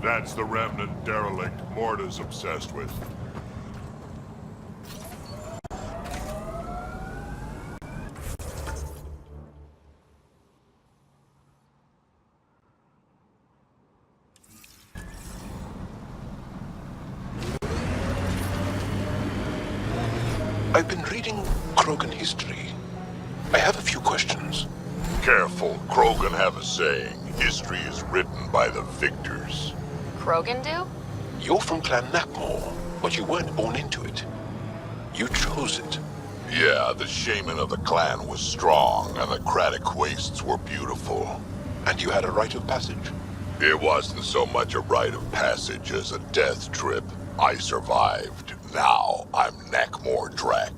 That's the Remnant derelict Morta's obsessed with. I've been reading Krogan history. I have a few questions. Careful, Krogan have a saying. History is written by the victors. Krogan do? You're from Clan Nakmor, but you weren't born into it. You chose it. Yeah, the shaman of the clan was strong, and the Kratic wastes were beautiful. And you had a rite of passage. It wasn't so much a rite of passage as a death trip. I survived. Now I'm Nakmor Drak.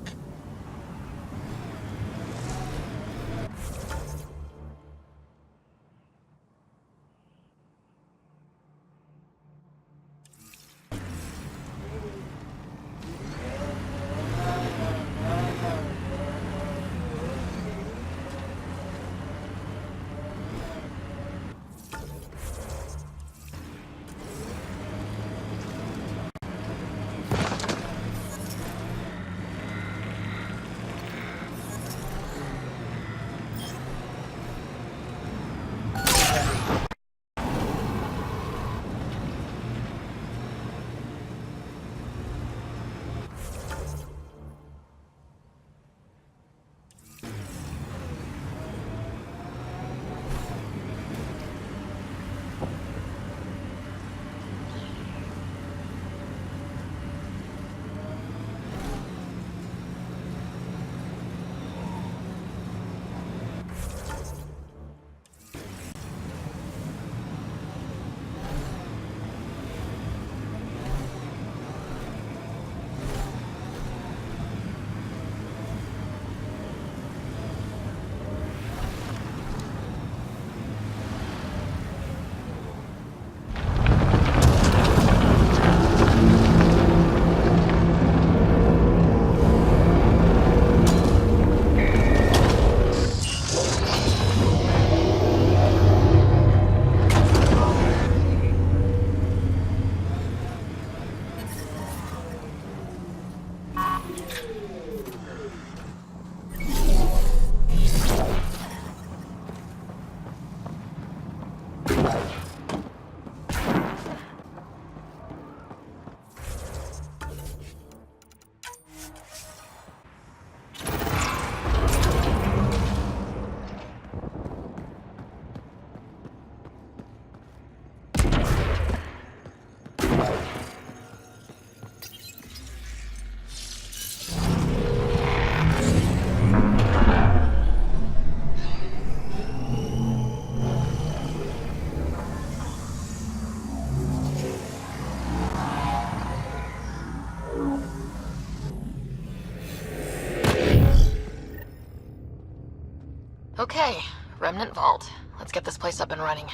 Okay, Remnant Vault. Let's get this place up and running.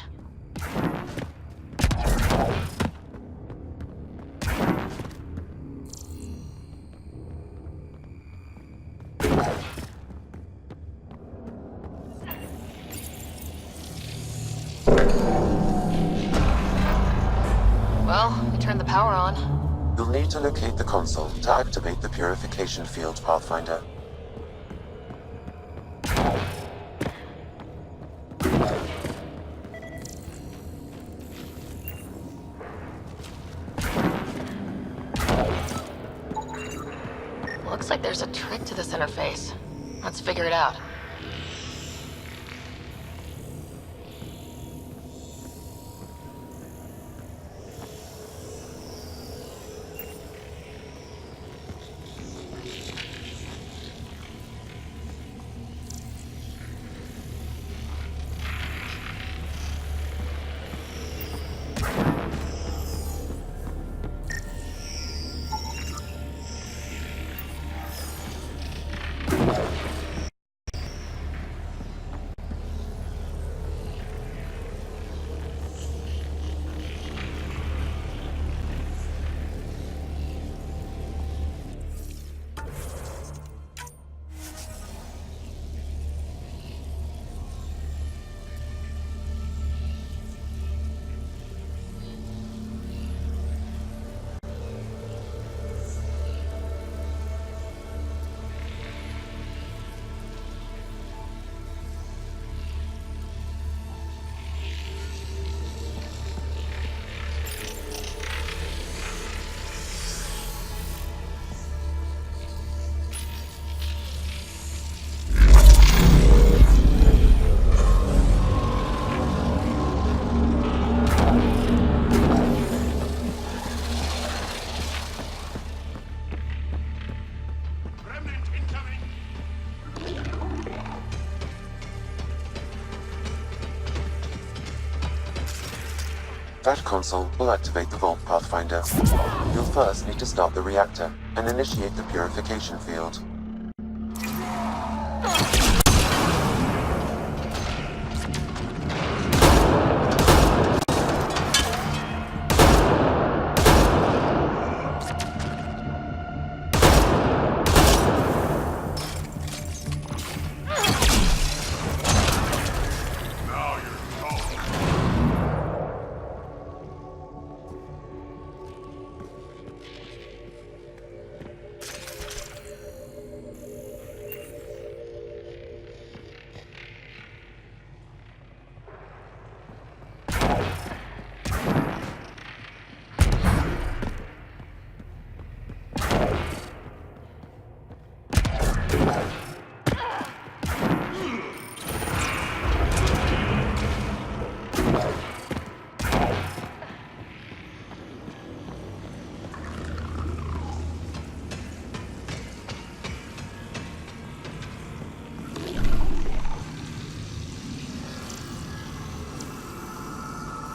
Well, we turned the power on. You'll need to locate the console to activate the purification field, Pathfinder. Looks like there's a trick to this interface. Let's figure it out. That console will activate the Vault Pathfinder. You'll first need to start the reactor and initiate the purification field.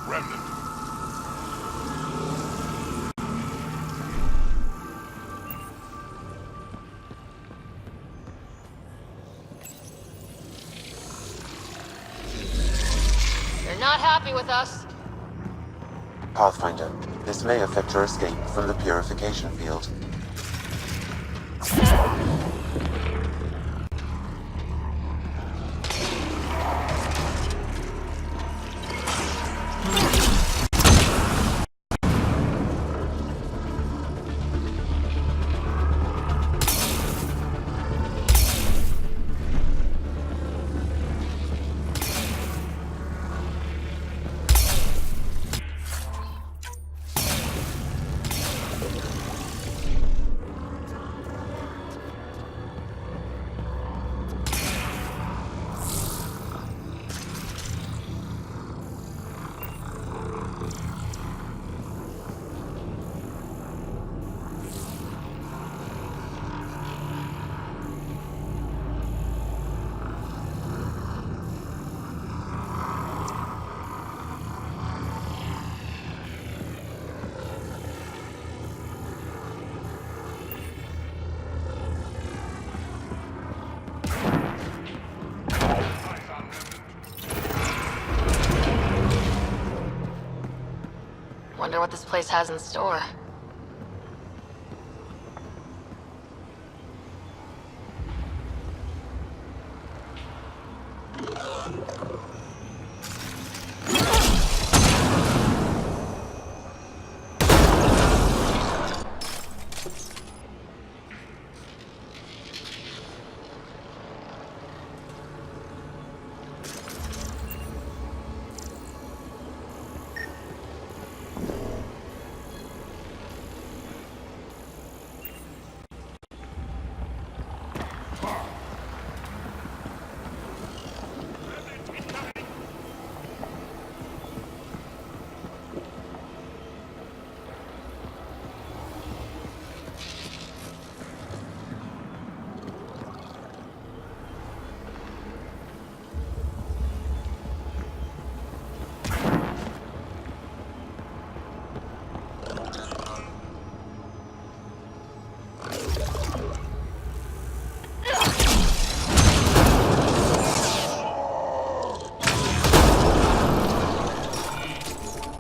Remnant. You're not happy with us. Pathfinder, this may affect your escape from the purification field. Wonder what this place has in store.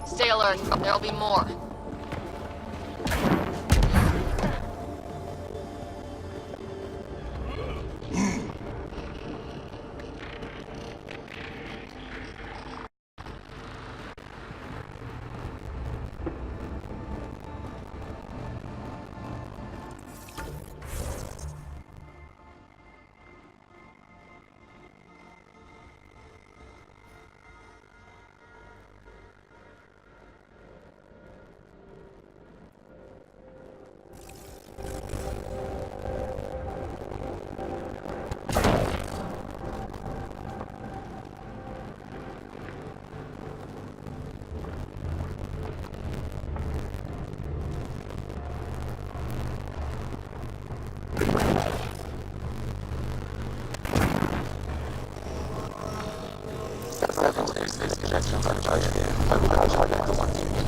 Stay alert. There'll be more. Whoever clears this connection from here, I will target the ones you need.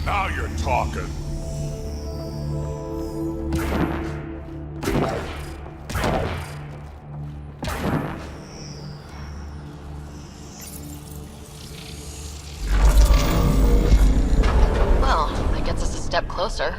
Now you're talking. Well, that gets us a step closer.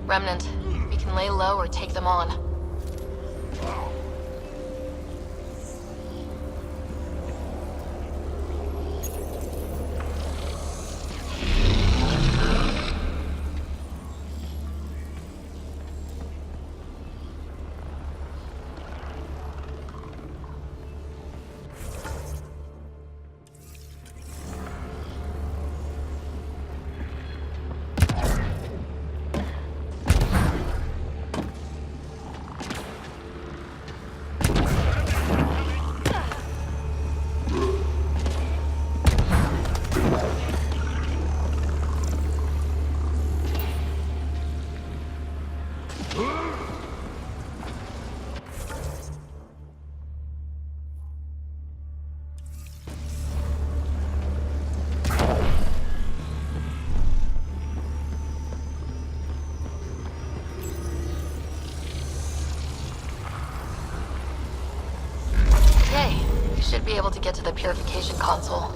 Remnant, we can lay low or take them on. Should be able to get to the purification console.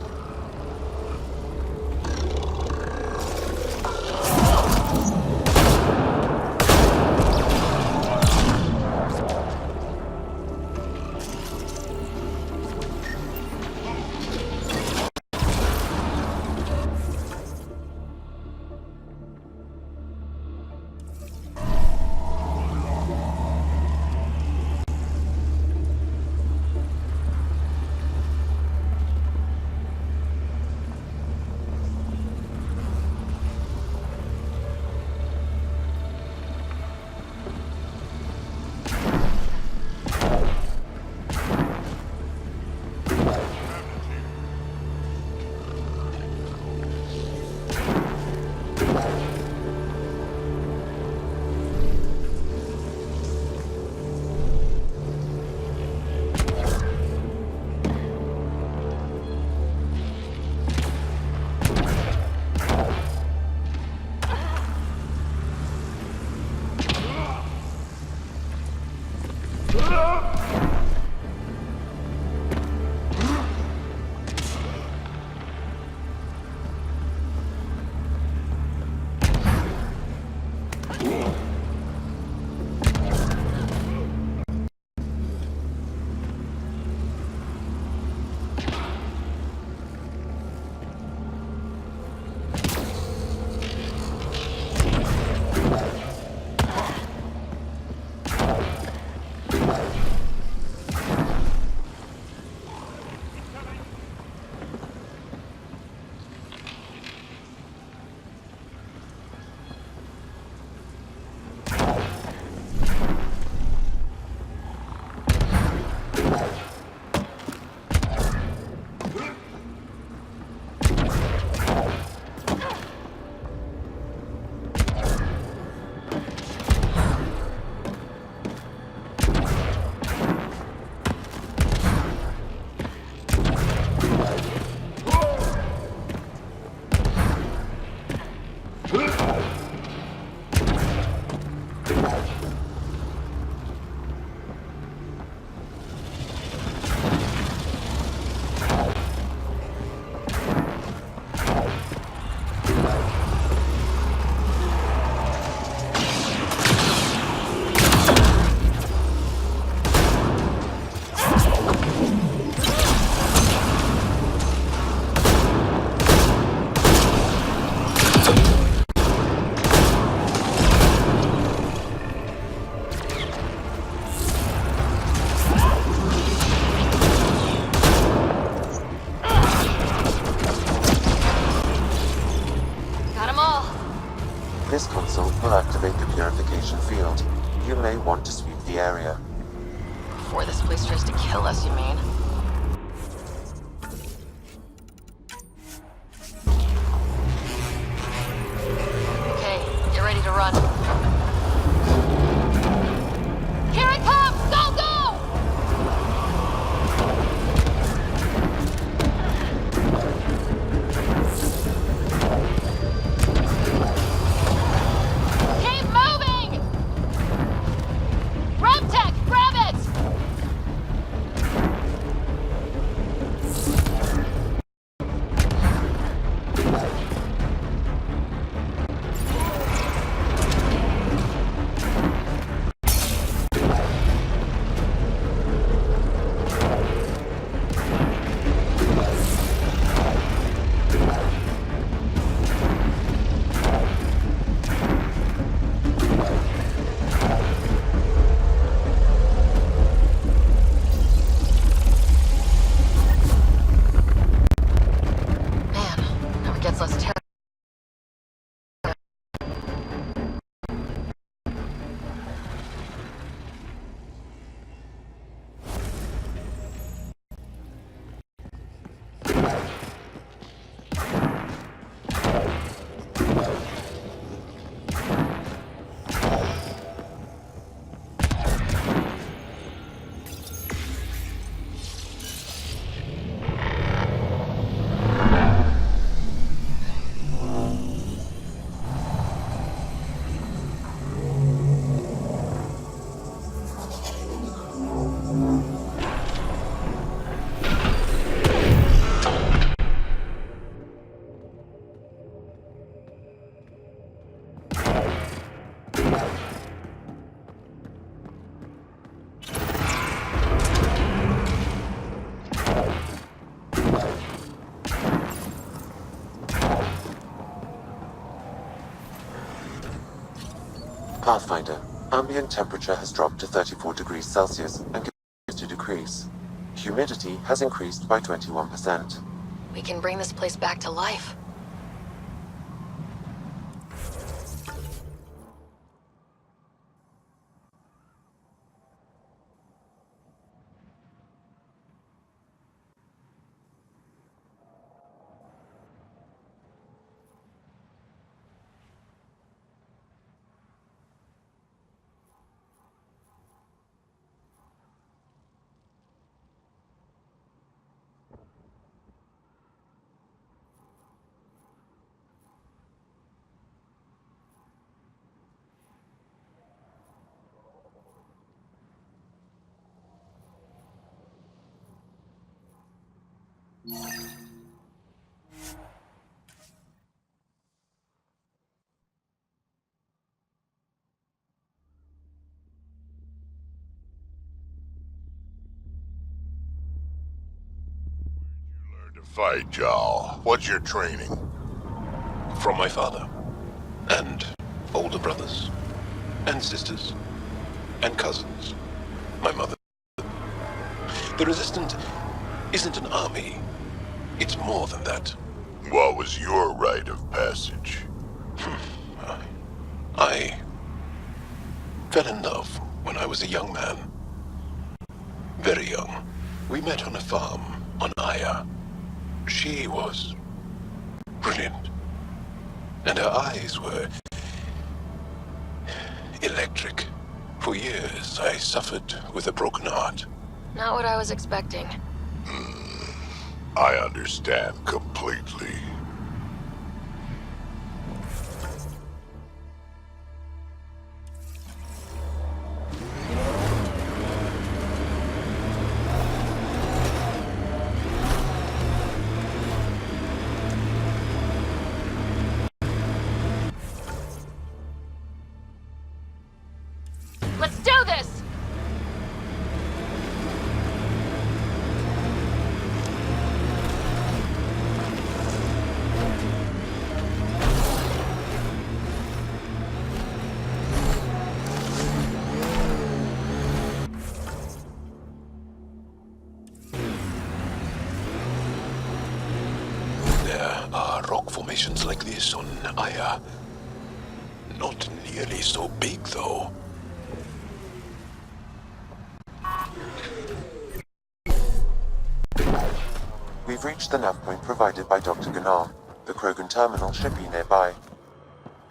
This console will activate the purification field. You may want to sweep the area. Before this place tries to kill us, you mean? Okay, get ready to run. Here it comes! Go, go! Keep moving! Remtech, grab it! Gets less terrible. Pathfinder, ambient temperature has dropped to 34 degrees Celsius and continues to decrease. Humidity has increased by 21%. We can bring this place back to life. Learn to fight, y'all. What's your training? From my father, and older brothers, and sisters, and cousins. My mother. The Resistance isn't an army. It's more than that. What was your rite of passage? I fell in love when I was a young man. Very young. We met on a farm on Aya. She was brilliant. And her eyes were electric. For years, I suffered with a broken heart. Not what I was expecting. I understand completely. Let's do this! There are rock formations like this on Aya. Not nearly so big, though. We've reached the nav point provided by Dr. Gunnar. The Krogan terminal should be nearby.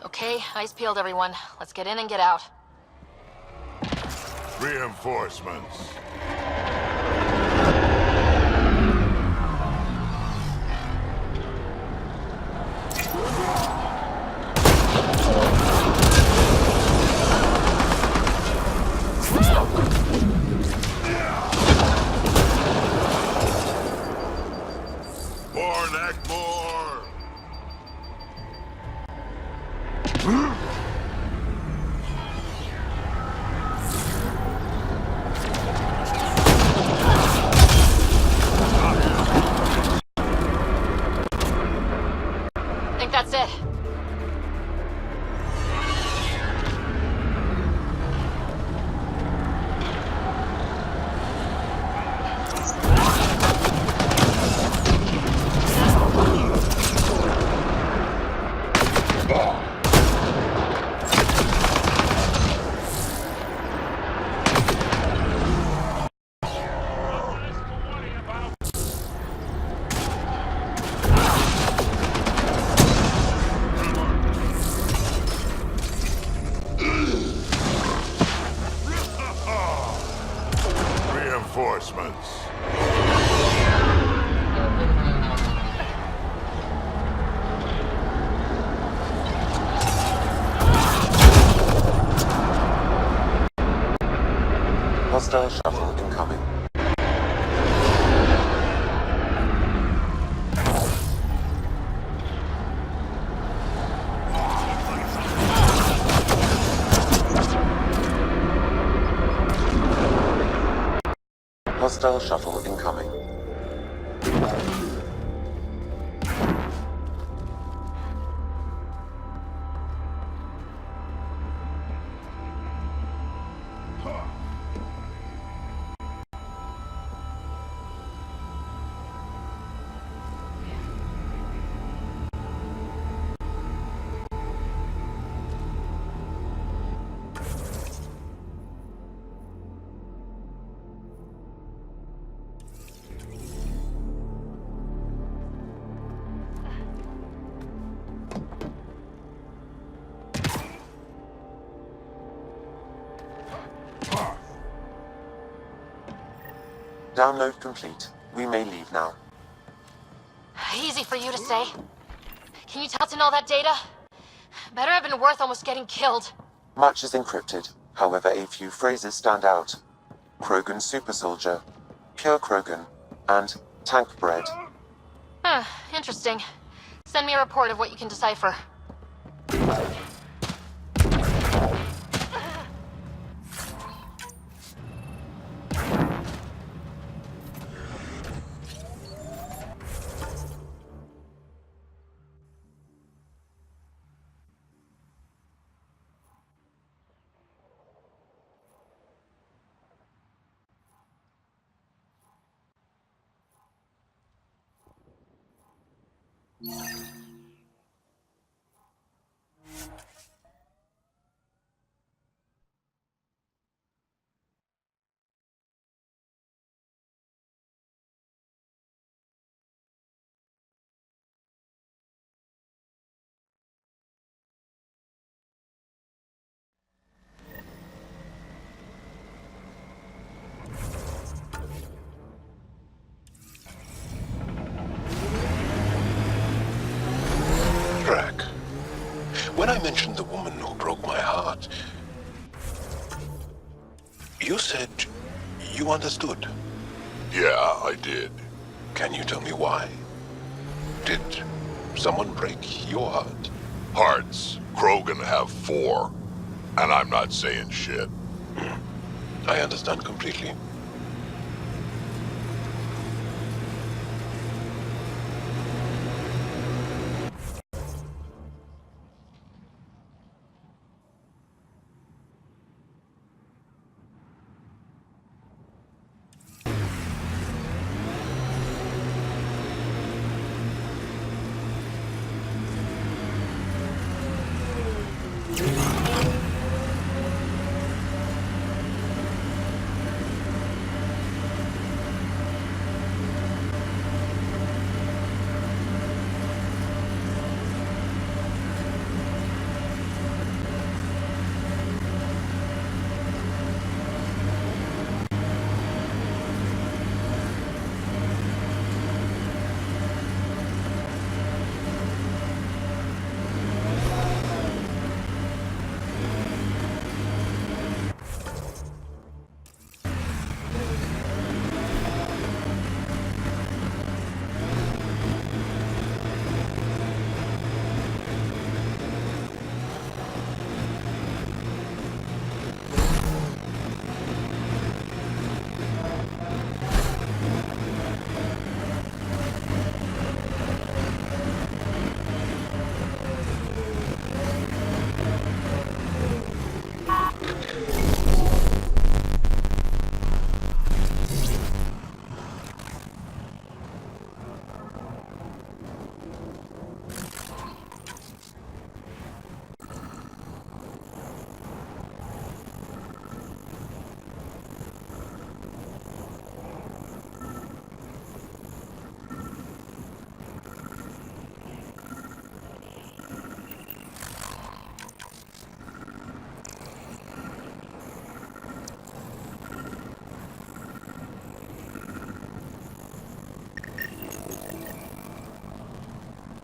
Okay, eyes peeled, everyone. Let's get in and get out. Reinforcements. More, Neck, more! I think that's it. Reinforcements. Hostile shuttle incoming. Hostile shuttle incoming. Download complete. We may leave now. Easy for you to say. Can you tell to know that data? Better have been worth almost getting killed. Much is encrypted, however a few phrases stand out. Krogan super soldier, pure Krogan, and tank bread. Huh, interesting. Send me a report of what you can decipher. When I mentioned the woman who broke my heart, you said you understood. Yeah, I did. Can you tell me why? Did someone break your heart? Hearts. Krogan have 4. And I'm not saying shit. I understand completely.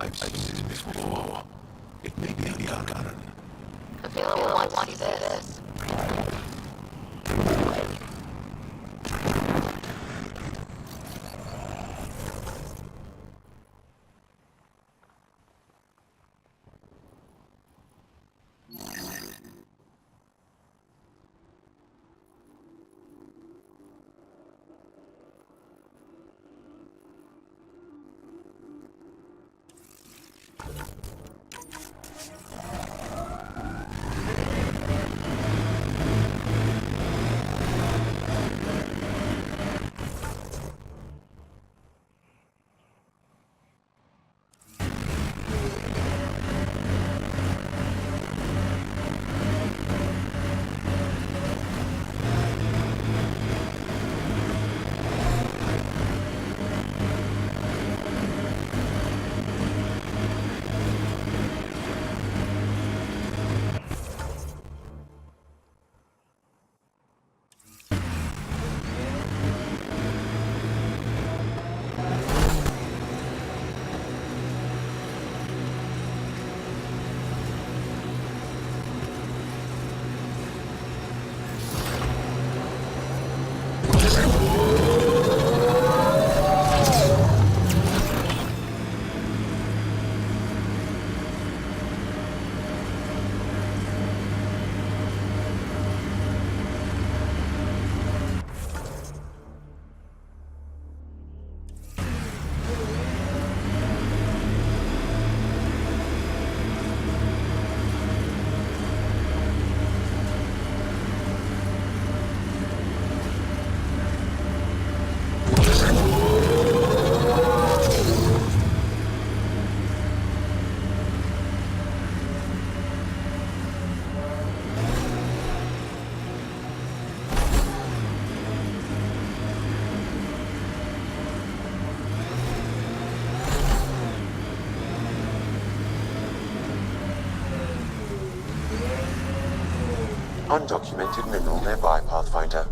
I've seen it before. It may be a gun. The villain wants to see this. Undocumented mineral nearby, Pathfinder.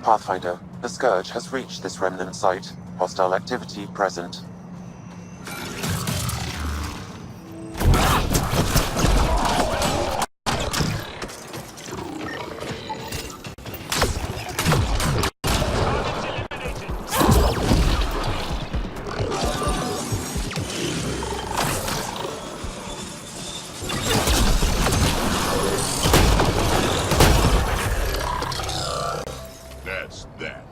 Pathfinder, the Scourge has reached this remnant site. Hostile activity present. That's that.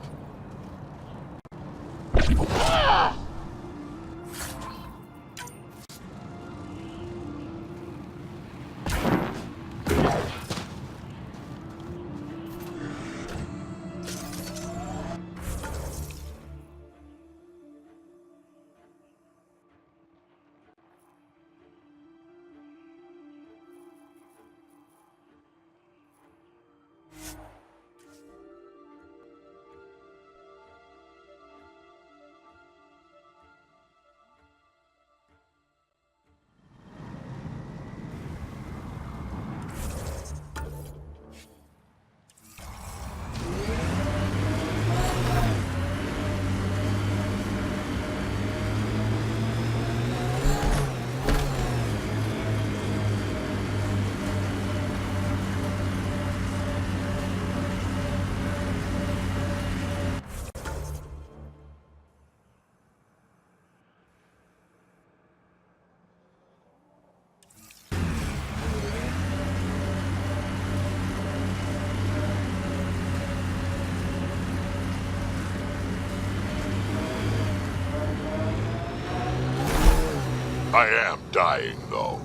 I am dying, though.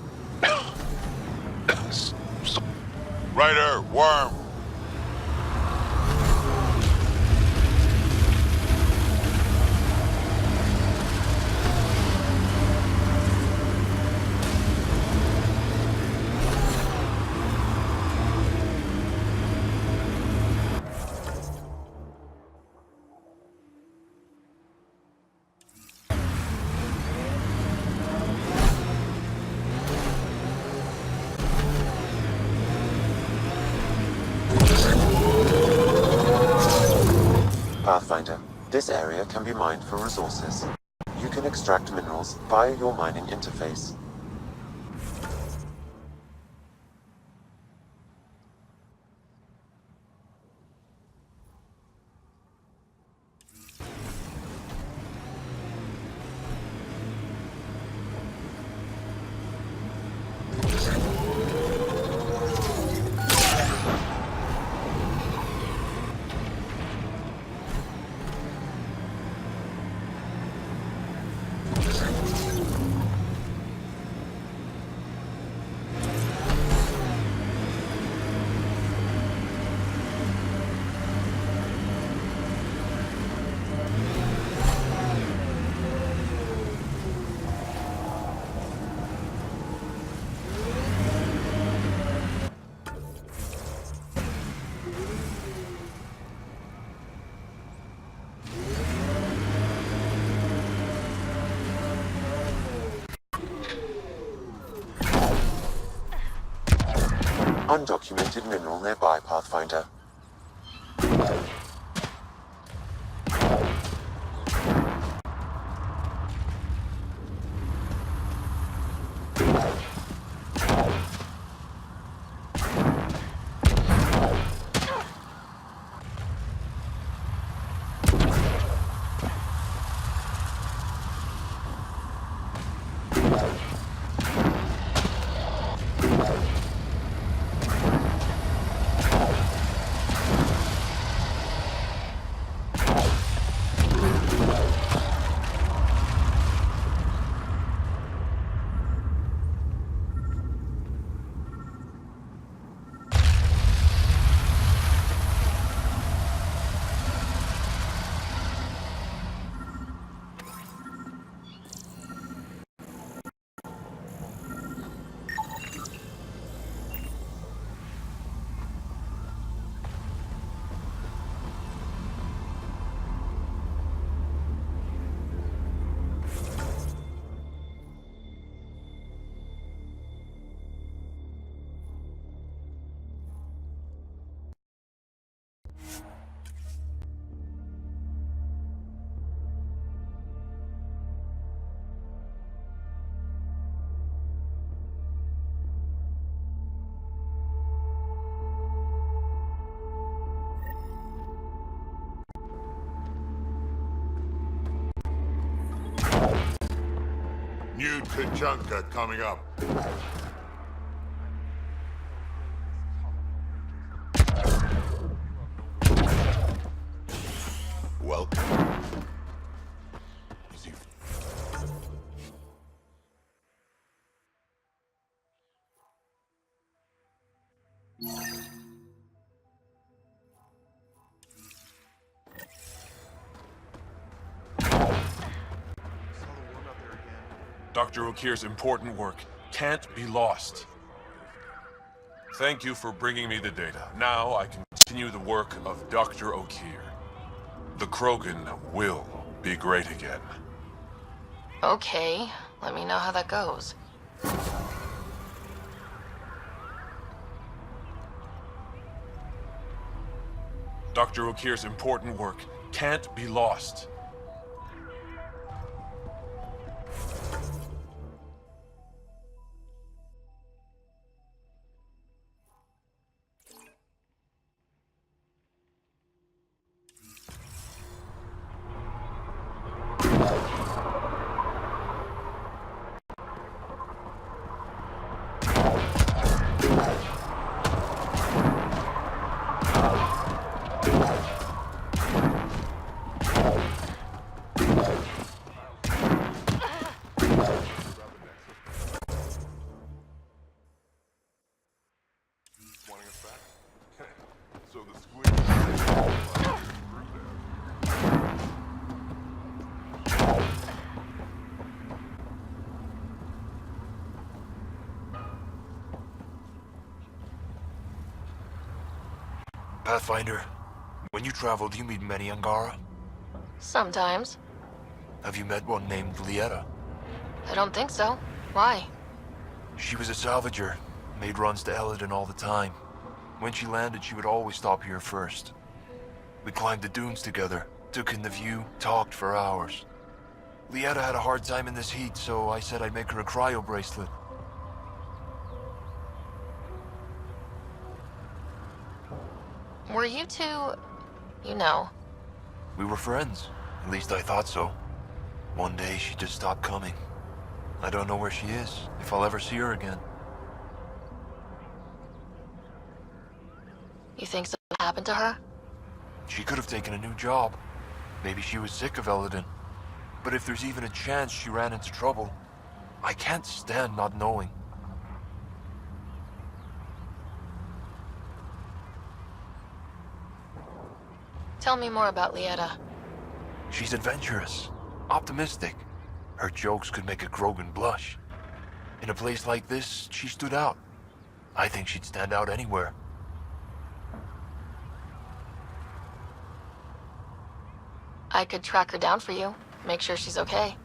Ryder, worm! Pathfinder, this area can be mined for resources. You can extract minerals via your mining interface. Undocumented mineral nearby, Pathfinder. New Tachanka coming up. Welcome. Easy. Dr. Okir's important work can't be lost. Thank you for bringing me the data. Now I can continue the work of Dr. Okir. The Krogan will be great again. Okay, let me know how that goes. Dr. Okir's important work can't be lost. Pathfinder, when you travel, do you meet many Angara? Sometimes. Have you met one named Lieta? I don't think so. Why? She was a salvager, made runs to Elaaden all the time. When she landed, she would always stop here first. We climbed the dunes together, took in the view, talked for hours. Lieta had a hard time in this heat, so I said I'd make her a cryo bracelet. Were you two... you know? We were friends. At least I thought so. One day she just stopped coming. I don't know where she is, if I'll ever see her again. You think something happened to her? She could have taken a new job. Maybe she was sick of Elaaden. But if there's even a chance she ran into trouble, I can't stand not knowing. Tell me more about Lieta. She's adventurous, optimistic. Her jokes could make a Krogan blush. In a place like this, she stood out. I think she'd stand out anywhere. I could track her down for you. Make sure she's okay.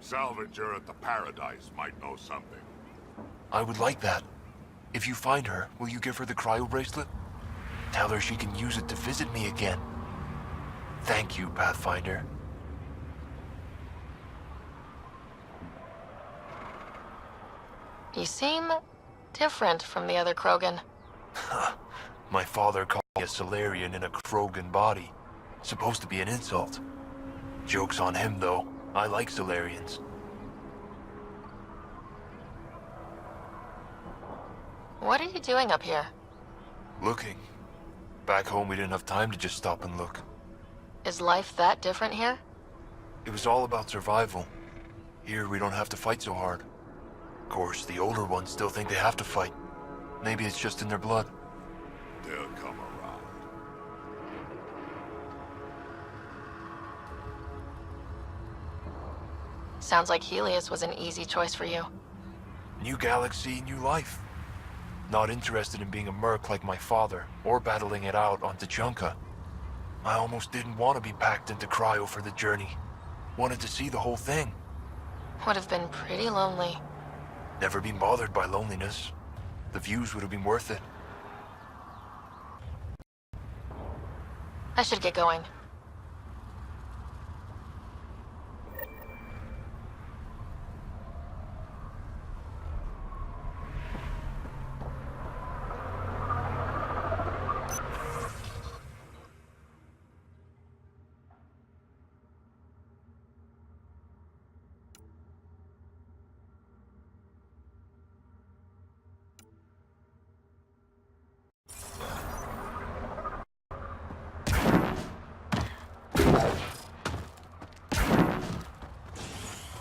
Salvager at the Paradise might know something. I would like that. If you find her, will you give her the cryo bracelet? Tell her she can use it to visit me again. Thank you, Pathfinder. You seem different from the other Krogan. My father called me a Solarian in a Krogan body. Supposed to be an insult. Joke's on him, though. I like Solarians. What are you doing up here? Looking. Back home, we didn't have time to just stop and look. Is life that different here? It was all about survival. Here, we don't have to fight so hard. Of course, the older ones still think they have to fight. Maybe it's just in their blood. They'll come around. Sounds like Helios was an easy choice for you. New galaxy, new life. Not interested in being a merc like my father, or battling it out on Tachanka. I almost didn't want to be packed into cryo for the journey. Wanted to see the whole thing. Would have been pretty lonely. Never been bothered by loneliness. The views would have been worth it. I should get going.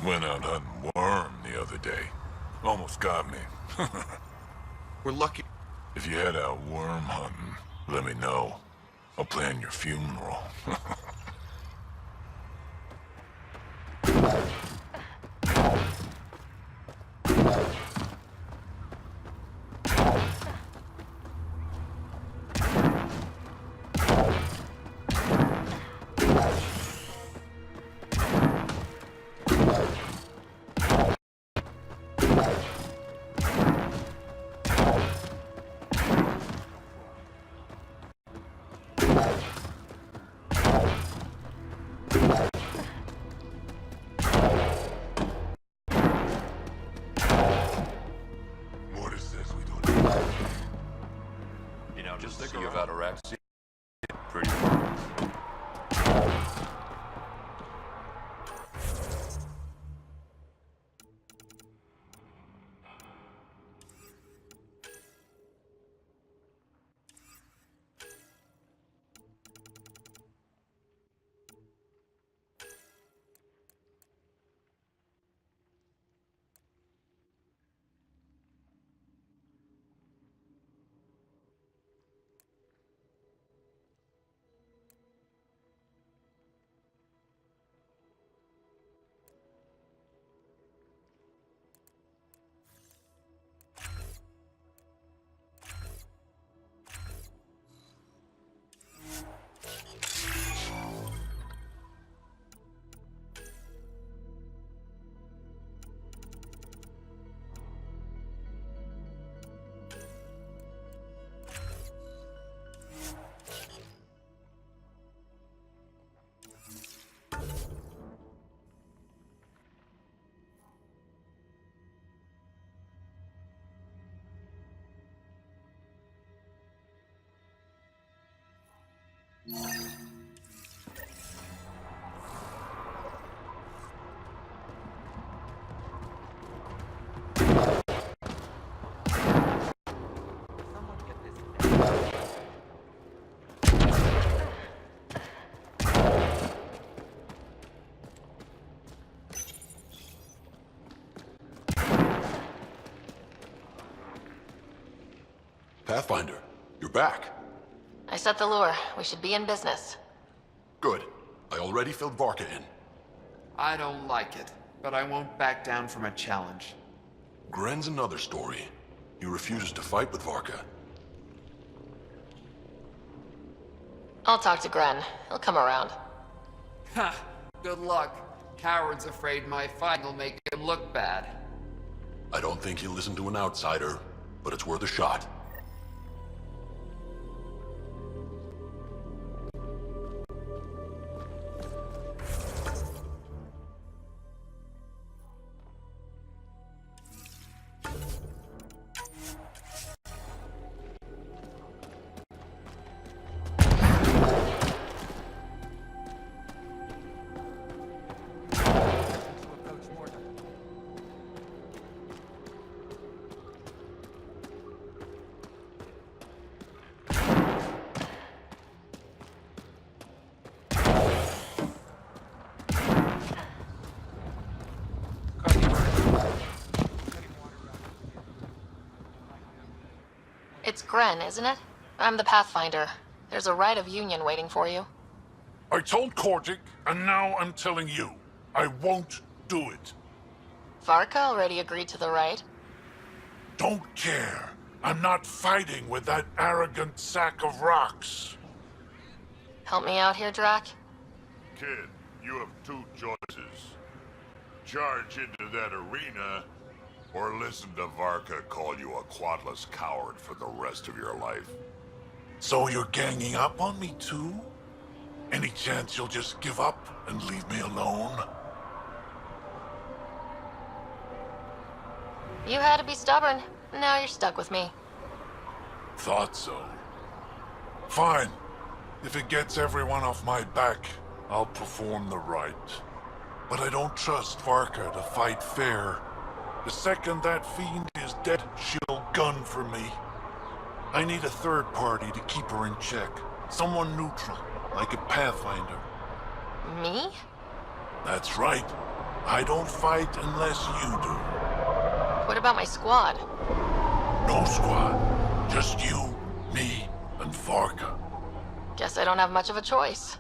Went out hunting worm the other day. Almost got me. We're lucky. If you head out worm hunting, let me know. I'll plan your funeral. What is this we don't? You know, Just just to stick see around. about Araxi, pretty. Pathfinder, you're back. I set the lure. We should be in business. Good. I already filled Varka in. I don't like it, but I won't back down from a challenge. Gren's another story. He refuses to fight with Varka. I'll talk to Gren. He'll come around. Ha! Good luck. Coward's afraid my fight will make him look bad. I don't think he'll listen to an outsider, but it's worth a shot. It's Gren, isn't it? I'm the Pathfinder. There's a rite of union waiting for you. I told Kordic, and now I'm telling you. I won't do it. Varka already agreed to the rite. Don't care. I'm not fighting with that arrogant sack of rocks. Help me out here, Drac? Kid, you have two choices. Charge into that arena, or listen to Varka call you a quadless coward for the rest of your life. So you're ganging up on me too? Any chance you'll just give up and leave me alone? You had to be stubborn. Now you're stuck with me. Thought so. Fine. If it gets everyone off my back, I'll perform the rite. But I don't trust Varka to fight fair. The second that fiend is dead, she'll gun for me. I need a third party to keep her in check. Someone neutral, like a Pathfinder. Me? That's right. I don't fight unless you do. What about my squad? No squad. Just you, me, and Varka. Guess I don't have much of a choice.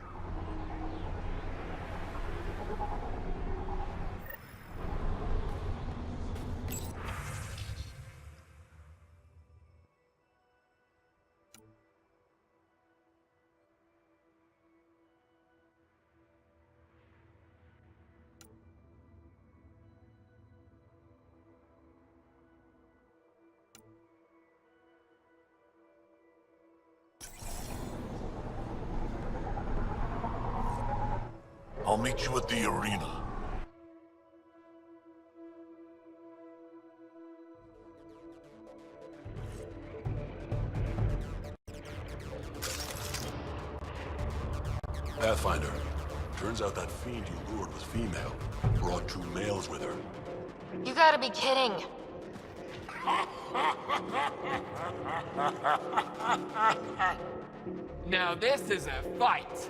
I'll meet you at the arena. Pathfinder, turns out that fiend you lured was female. Brought two males with her. You gotta be kidding. Now this is a fight!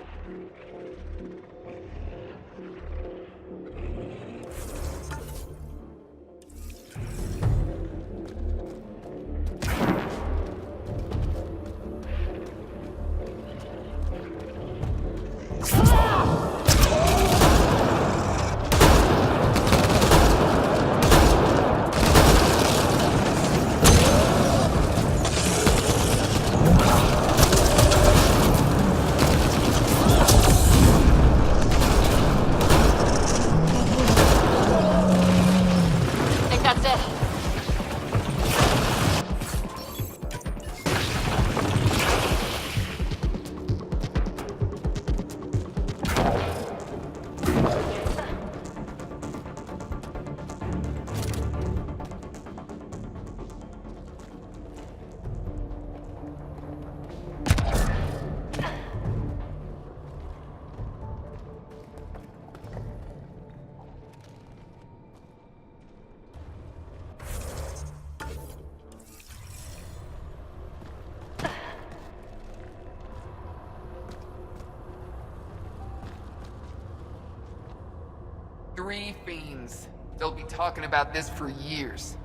Three fiends. They'll be talking about this for years.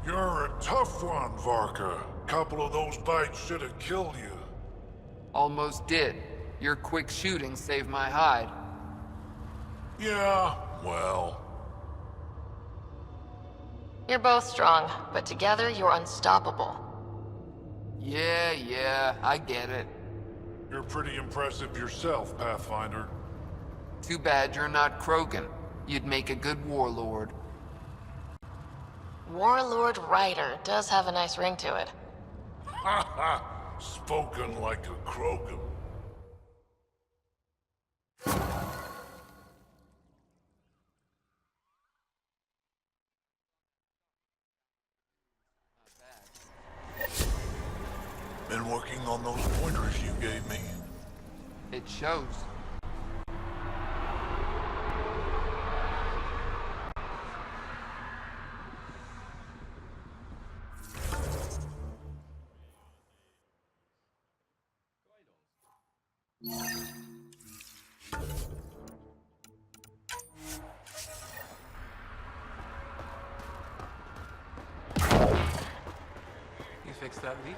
You're a tough one, Varka. Couple of those bites should have killed you. Almost did. Your quick shooting saved my hide. Yeah, well... You're both strong, but together you're unstoppable. Yeah, I get it. You're pretty impressive yourself, Pathfinder. Too bad you're not Krogan. You'd make a good warlord. Warlord Ryder does have a nice ring to it. Ha ha! Spoken like a Krogan. Been working on those pointers you gave me. It shows. You fixed that leak?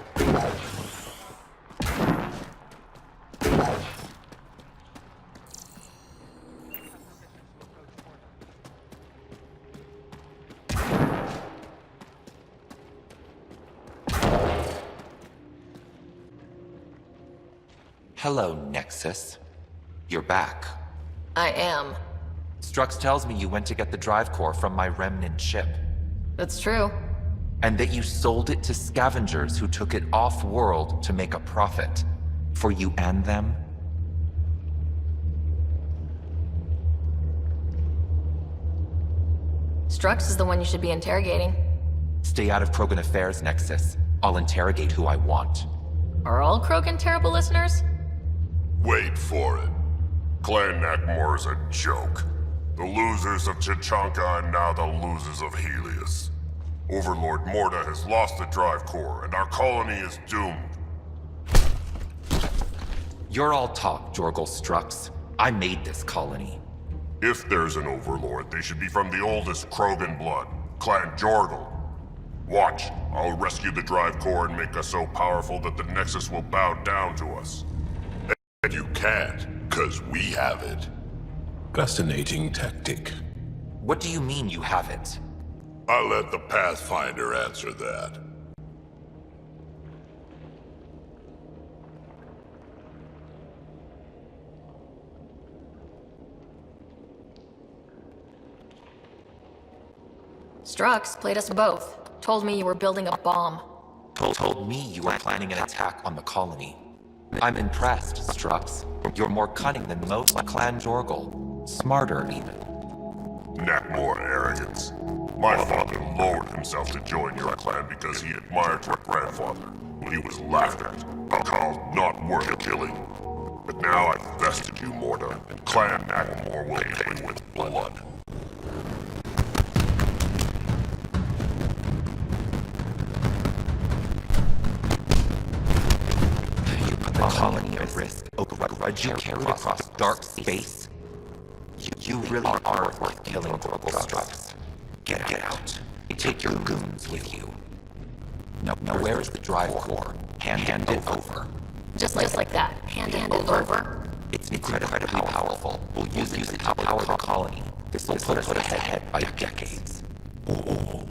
Hello, Nexus. You're back. I am. Strux tells me you went to get the drive core from my Remnant ship, That's true. and that you sold it to scavengers who took it off-world to make a profit. For you and them? Strux is the one you should be interrogating. Stay out of Krogan affairs, Nexus. I'll interrogate who I want. Are all Krogan terrible listeners? Wait for it. Clan Nakmor's a joke. The losers of Chichanka and now the losers of Helios. Overlord Morta has lost the drive core, and our colony is doomed. You're all talk, Jorgal Strux. I made this colony. If there's an overlord, they should be from the oldest Krogan blood, Clan Jorgal. Watch, I'll rescue the drive core and make us so powerful that the Nexus will bow down to us. And you can't, 'cause we have it. Fascinating tactic. What do you mean you haven't? I'll let the Pathfinder answer that. Strux played us both. Told me you were building a bomb. Told me you were planning an attack on the colony. I'm impressed, Strux. You're more cunning than most Clan Jorgal. Smarter, even. Nakmor arrogance. My father lowered himself to join your clan because he admired your grandfather. When he was laughed at, called not worth killing. But now I've vested you, Morta, and Clan Nakmor will pay with blood. You put the colony at risk. A grudge you carried across dark space. You really are worth killing, Strux. Get out. Take your goons with you. No, where is the drive core? Hand it over. Just like that. Hand it over. It's incredibly powerful. We'll use it to power the colony. This will put us ahead by decades. All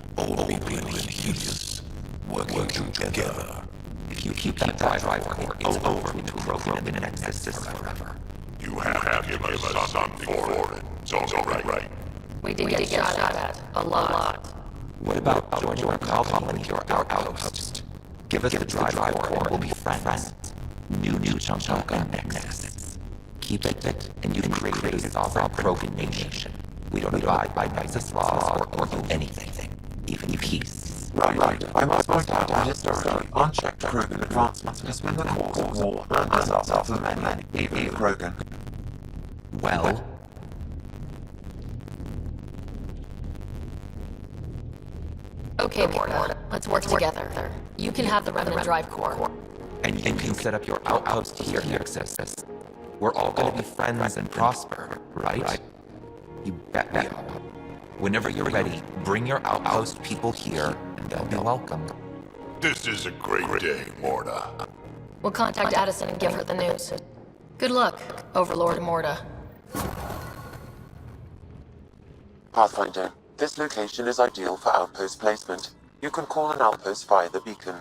people in Helios working together. If you keep that drive core, it's over to Krogan and the Nexus forever. You have to give us something for it. It's all right. We did get shot at. A lot. What about joining our colony with your outpost? Give us the drive core and we'll be friends. New Chunchunka Nexus. Keep it, and you can create a sovereign Krogan nation. We don't abide by Nexus laws or do anything, even peace. Right. I must point out that historically, unchecked Krogan advancement has been the cause of war and disaster for many, even Krogan. Well, Okay, Morta. Let's work together. You can have the Remnant drive core. and you can set up your outpost here, Nexus. We're all gonna be friends and prosper, right? You bet me. Whenever you're ready, bring your outpost people here, and they'll be welcome. This is a great day, Morta. We'll contact Addison and give her the news. Good luck, Overlord Morta. Pathfinder, this location is ideal for outpost placement. You can call an outpost via the beacon.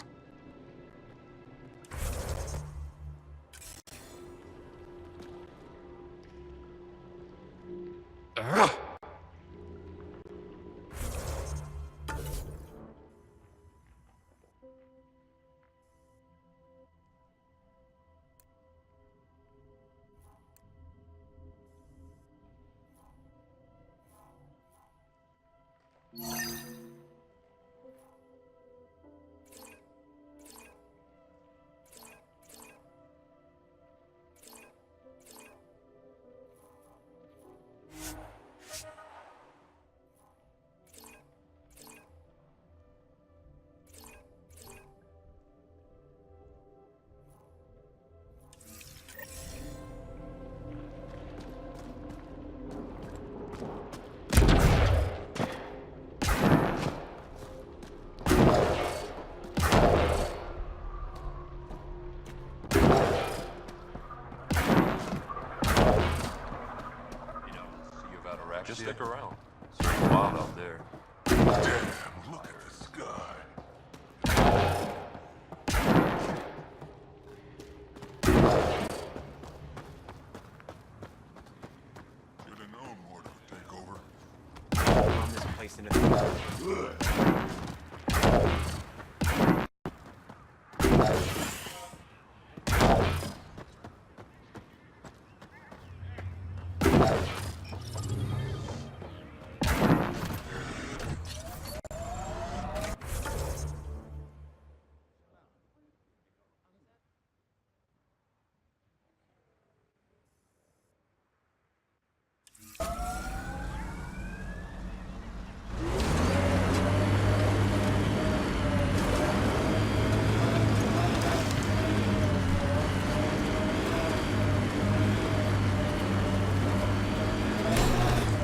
Just stick around. It's pretty wild out there. Damn, look at the sky. Should have known Morta would take over. On this place in a...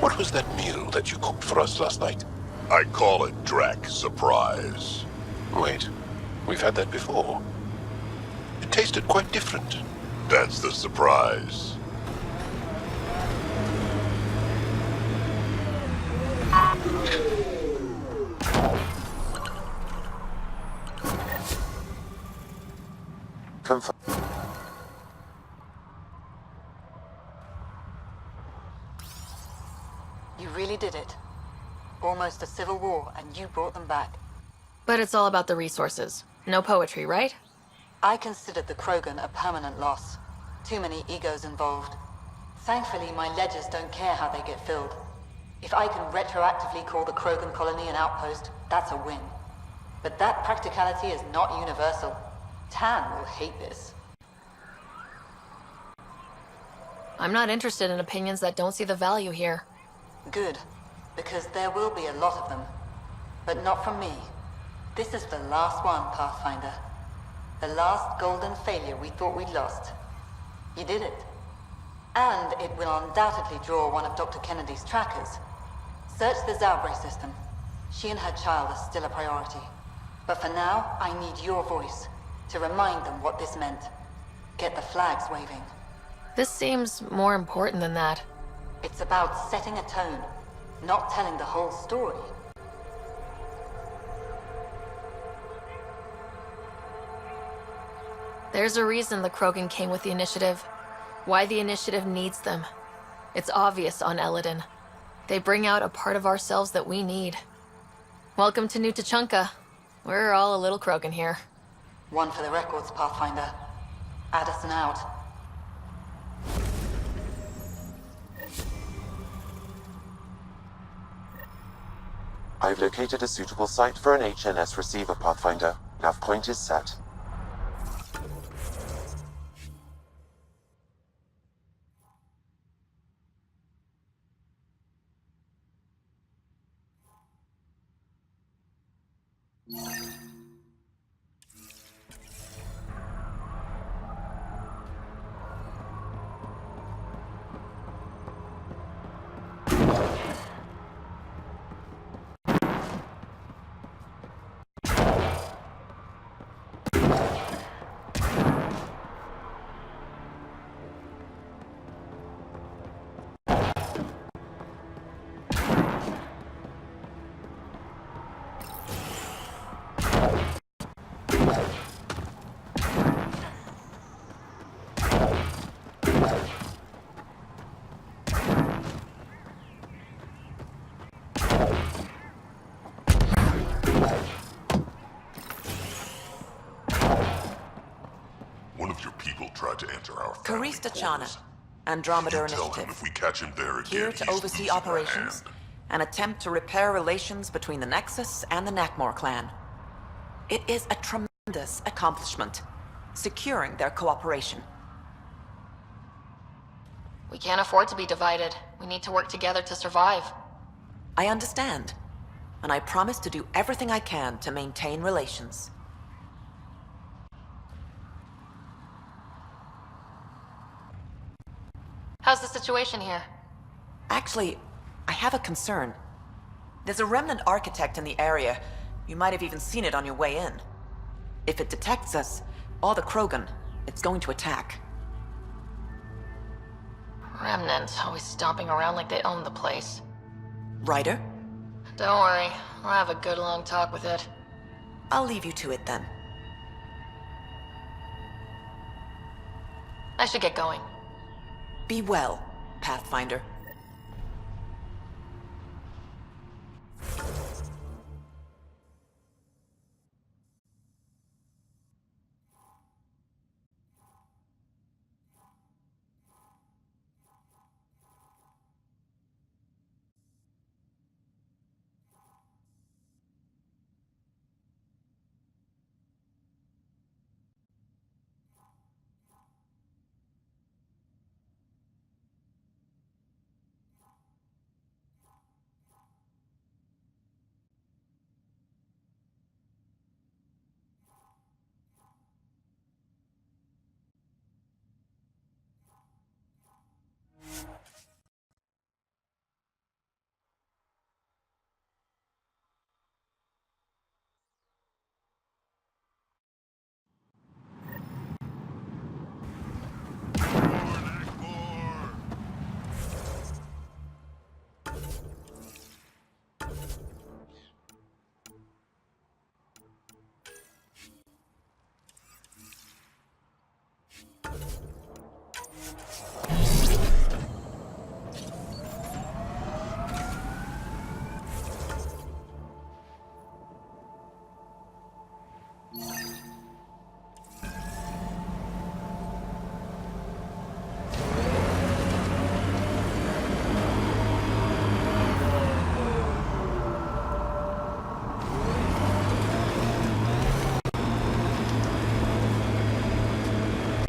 What was that meal that you cooked for us last night? I call it Drac Surprise. Wait, we've had that before. It tasted quite different. That's the surprise. Confirm. You really did it. Almost a civil war, and you brought them back. But it's all about the resources. No poetry, right? I considered the Krogan a permanent loss. Too many egos involved. Thankfully, my ledgers don't care how they get filled. If I can retroactively call the Krogan colony an outpost, that's a win. But that practicality is not universal. Tan will hate this. I'm not interested in opinions that don't see the value here. Good, because there will be a lot of them. But not from me. This is the last one, Pathfinder. The last golden failure we thought we'd lost. You did it. And it will undoubtedly draw one of Dr. Kennedy's trackers. Search the Zaubre system. She and her child are still a priority. But for now, I need your voice to remind them what this meant. Get the flags waving. This seems more important than that. It's about setting a tone, not telling the whole story. There's a reason the Krogan came with the initiative. Why the initiative needs them. It's obvious on Elaaden. They bring out a part of ourselves that we need. Welcome to New Tuchanka. We're all a little Krogan here. One for the records, Pathfinder. Addison out. I've located a suitable site for an HNS receiver, Pathfinder. Nav point is set. to enter our family Karista quarters. Chana, Andromeda You tell him Initiative. if we catch him there again, Here to he's oversee losing a operations hand. and attempt to repair relations between the Nexus and the Nakmor clan. It is a tremendous accomplishment, securing their cooperation. We can't afford to be divided. We need to work together to survive. I understand, and I promise to do everything I can to maintain relations. How's the situation here? Actually, I have a concern. There's a Remnant Architect in the area. You might have even seen it on your way in. If it detects us, all the Krogan, it's going to attack. Remnants, always stomping around like they own the place. Ryder? Don't worry, I'll have a good long talk with it. I'll leave you to it then. I should get going. Be well, Pathfinder.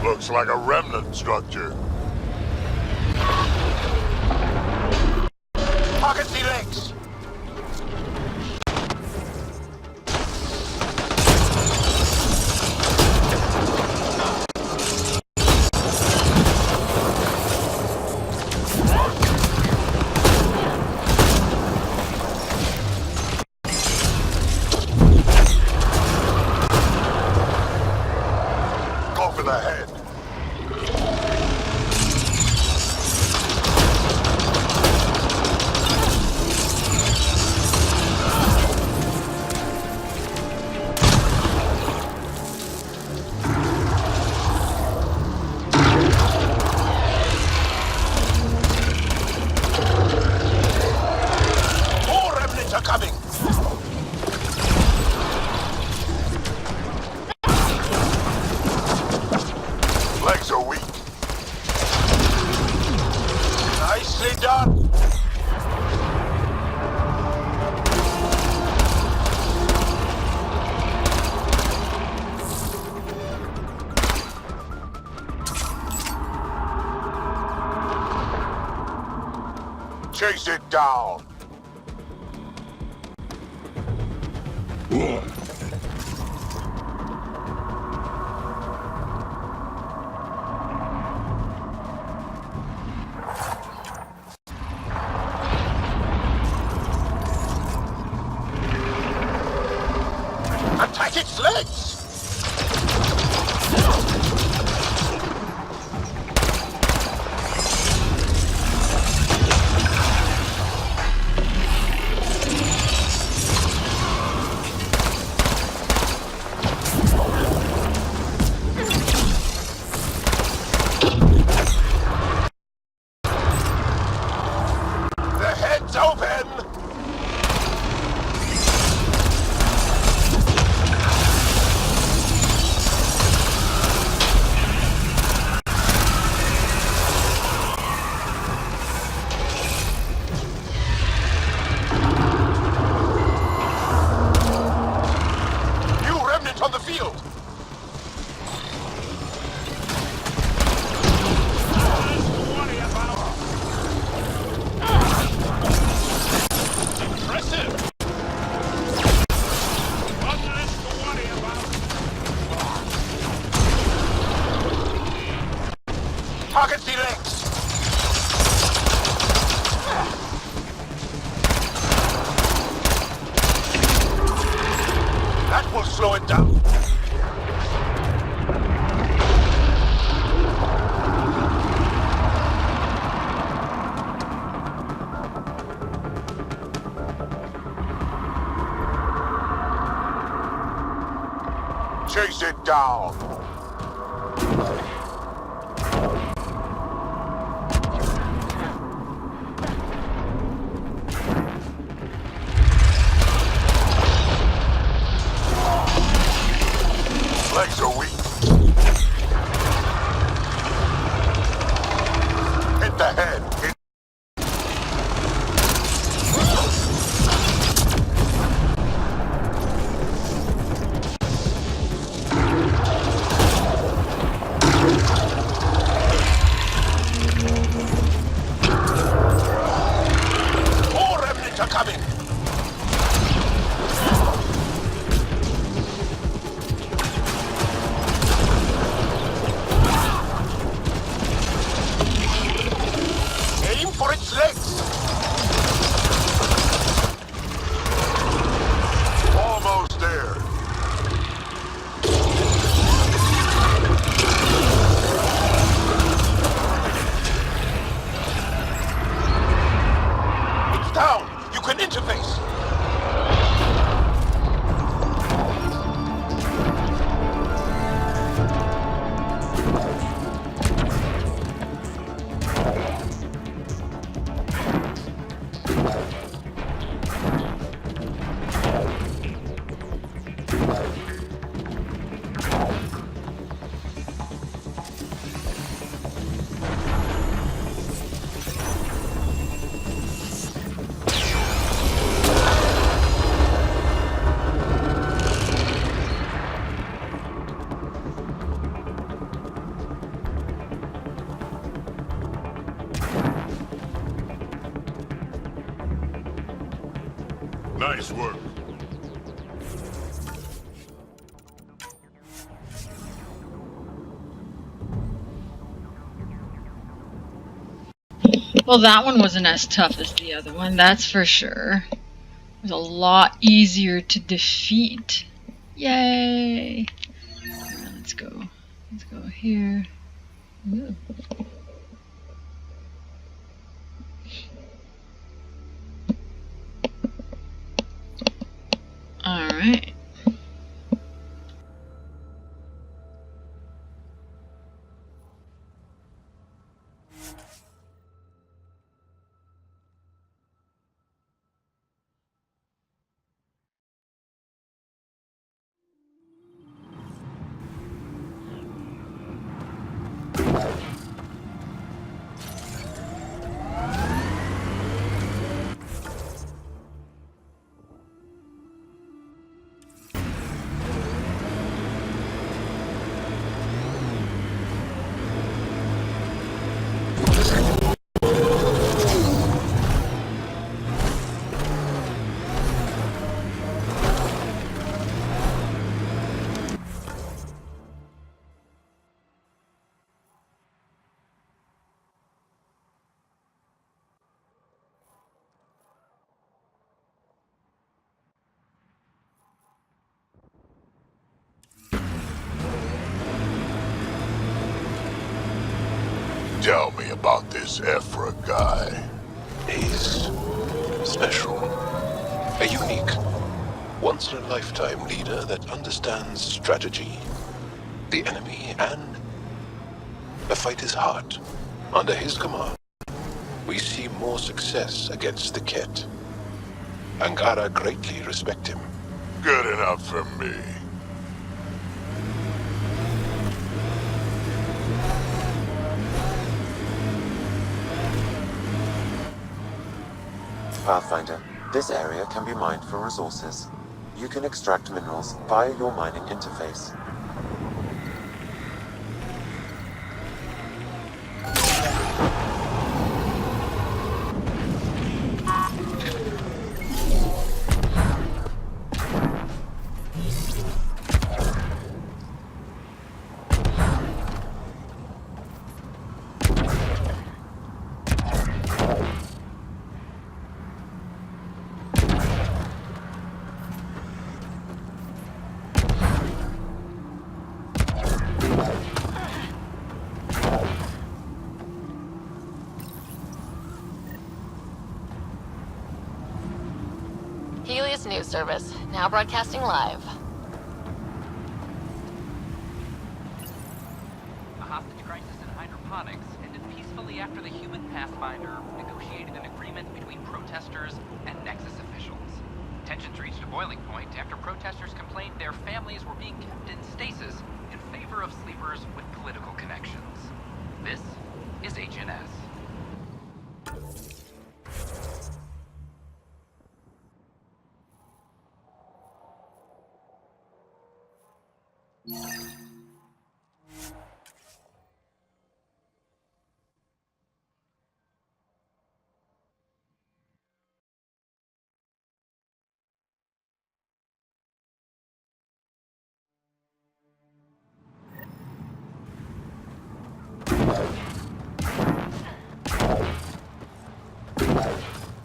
Looks like a remnant structure. Pocket the legs! Go for the head. More remnants are coming! Legs are weak. Nicely done! Chase it down. Attack its legs! The head's open! That will slow it down. Chase it down. Legs are weak. Hit the head. More remnants are coming. Aim for its legs. Almost there. It's down. You can interface. Nice work. Well, that one wasn't as tough as the other one, that's for sure. It was a lot easier to defeat. Yay! Alright, let's go. Let's go here. Ooh. Alright. Tell me about this Ephra guy. He's special. A unique, once-in-a-lifetime leader that understands strategy, the enemy, and a fighter's heart. Under his command, we see more success against the Ket. Angara greatly respect him. Good enough for me. Pathfinder, this area can be mined for resources. You can extract minerals via your mining interface. service, now broadcasting live. A hostage crisis in hydroponics ended peacefully after the human Pathfinder negotiated an agreement between protesters and Nexus officials. Tensions reached a boiling point after protesters complained their families were being kept in stasis in favor of sleepers with political connections. This is HNS.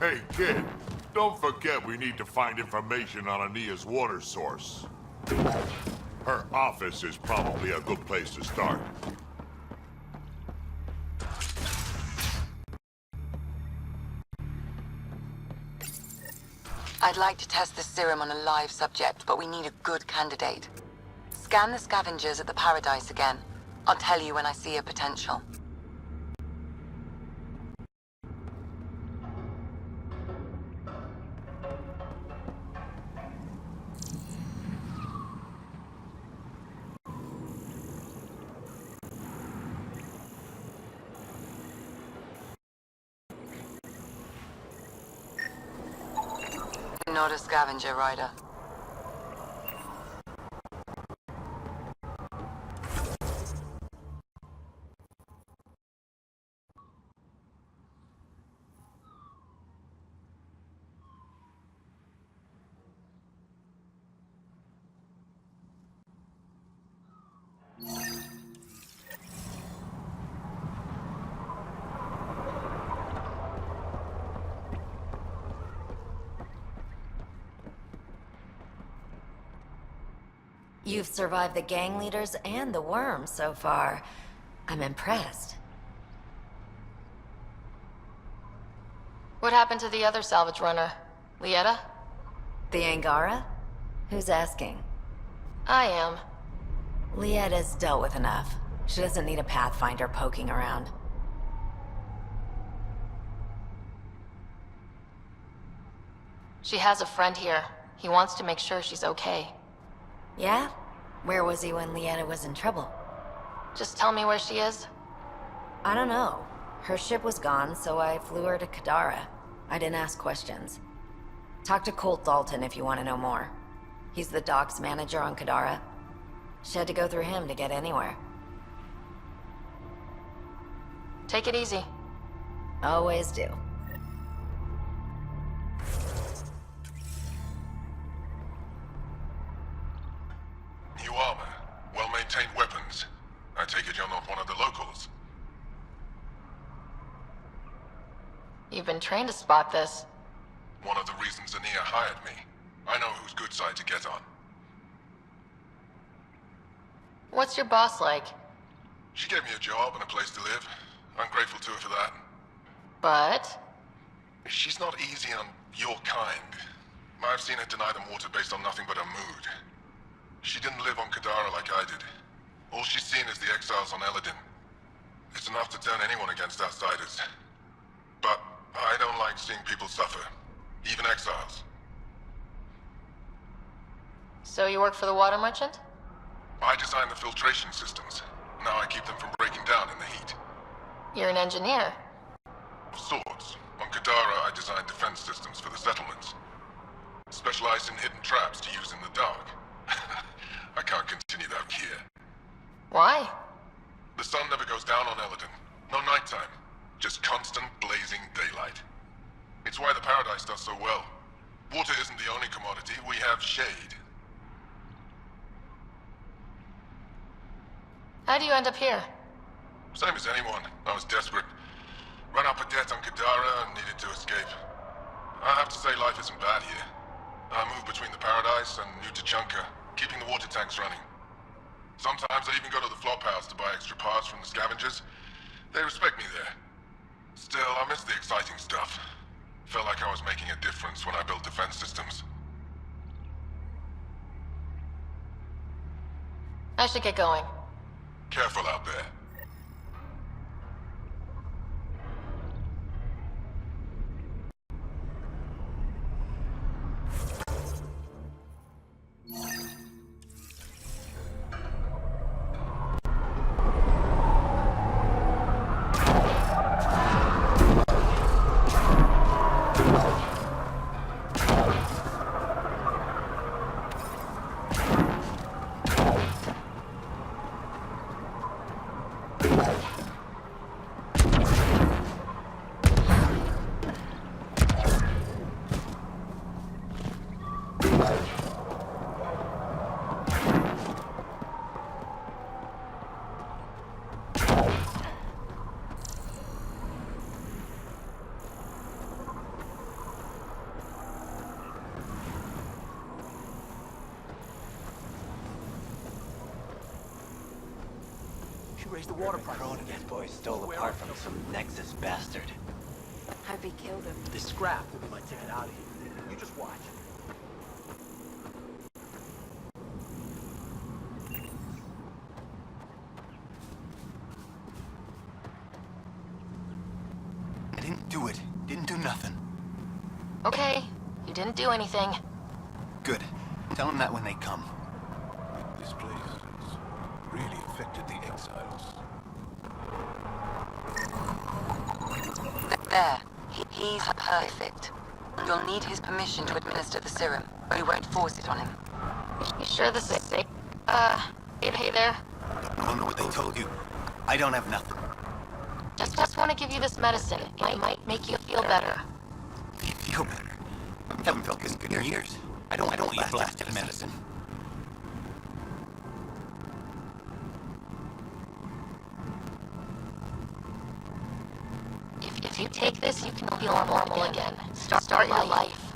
Hey, kid, don't forget we need to find information on Ania's water source. Her office is probably a good place to start. I'd like to test this serum on a live subject, but we need a good candidate. Scan the scavengers at the Paradise again. I'll tell you when I see a potential. Not a scavenger rider. You've survived the gang leaders and the worms so far. I'm impressed. What happened to the other salvage runner? Lieta? The Angara? Who's asking? I am. Lieta's dealt with enough. She doesn't need a Pathfinder poking around. She has a friend here. He wants to make sure she's okay. Yeah? Where was he when Lieta was in trouble? Just tell me where she is. I don't know. Her ship was gone, so I flew her to Kadara. I didn't ask questions. Talk to Colt Dalton if you want to know more. He's the docks manager on Kadara. She had to go through him to get anywhere. Take it easy. Always do. New armor, well-maintained weapons. I take it you're not one of the locals. You've been trained to spot this. One of the reasons Ania hired me. I know whose good side to get on. What's your boss like? She gave me a job and a place to live. I'm grateful to her for that. But? She's not easy on your kind. I've seen her deny them water based on nothing but her mood. She didn't live on Kadara like I did. All she's seen is the exiles on Elaaden. It's enough to turn anyone against outsiders. But I don't like seeing people suffer. Even exiles. So you work for the water merchant? I design the filtration systems. Now I keep them from breaking down in the heat. You're an engineer. Of sorts. On Kadara, I design defense systems for the settlements. Specialize in hidden traps to use in the dark. I can't continue that here. Why? The sun never goes down on Elaaden. No nighttime. Just constant blazing daylight. It's why the Paradise does so well. Water isn't the only commodity. We have shade. How do you end up here? Same as anyone. I was desperate. Ran up a debt on Kadara and needed to escape. I have to say life isn't bad here. I move between the Paradise and New Tachanka, keeping the water tanks running. Sometimes I even go to the flop house to buy extra parts from the scavengers. They respect me there. Still, I miss the exciting stuff. Felt like I was making a difference when I built defense systems. I should get going. Careful out there. She raised the water price. That boy stole a part from some Nexus bastard. Hope he killed him. This scrap will be my ticket out of here. You just watch. I didn't do it. Didn't do nothing. Okay, you didn't do anything. Good. Tell them that when they come. This place has really affected the exiles. There. He's perfect. You'll need his permission to administer the serum. We won't force it on him. You sure this is safe? Hey there. Don't know what they told you. I don't have nothing. Just want to give you this medicine. It might make you feel better. Feel better. I haven't felt this good in years. I don't want you blasted medicine. If you take this, you can feel normal again. Start your life.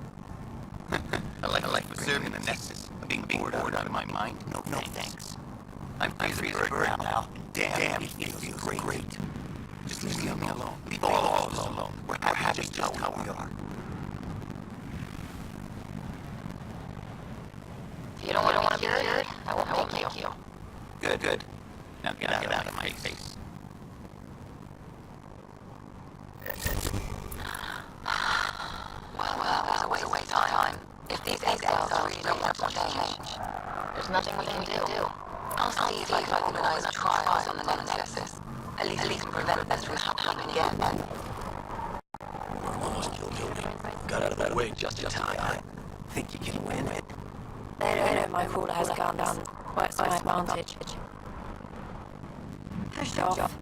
I like with serving in the Nexus. Being bored out of my mind. No thanks. I'm free as a bird now. Damn, it feels great. Just leave me alone. Leave all of us alone. We're happy just how we are. If you don't want to be cured, I won't make you. Good. Now get out of my face. Well, that was a waste of time. If these exiles really don't want to change, There's nothing we can do. I'll see if I can organize trials on the Nexus. At least prevent this from happening again. We're almost killed. Got out of that way just in time. Think you can win it? They know my crawler has guns. Works to my advantage. Push off.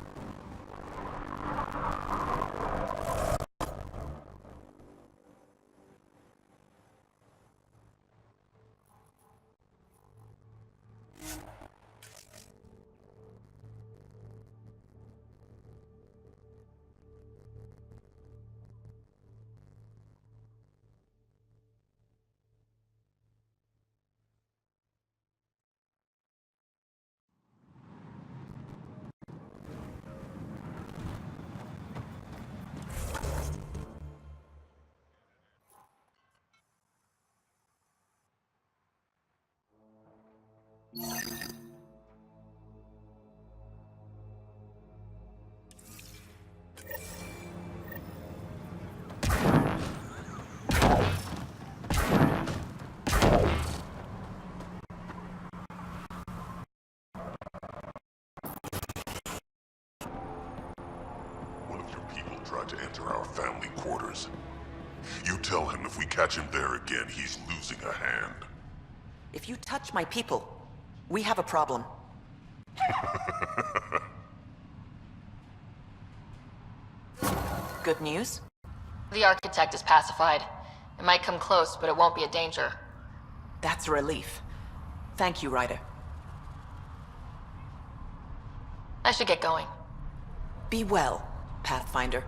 One of your people tried to enter our family quarters. You tell him if we catch him there again, he's losing a hand. If you touch my people, we have a problem. Good news? The architect is pacified. It might come close, but it won't be a danger. That's a relief. Thank you, Ryder. I should get going. Be well, Pathfinder.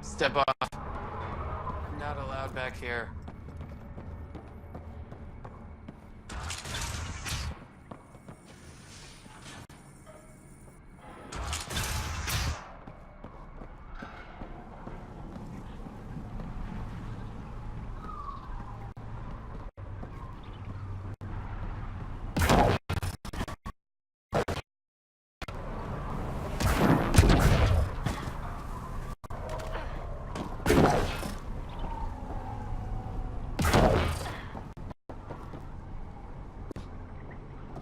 Step off. I'm not allowed back here.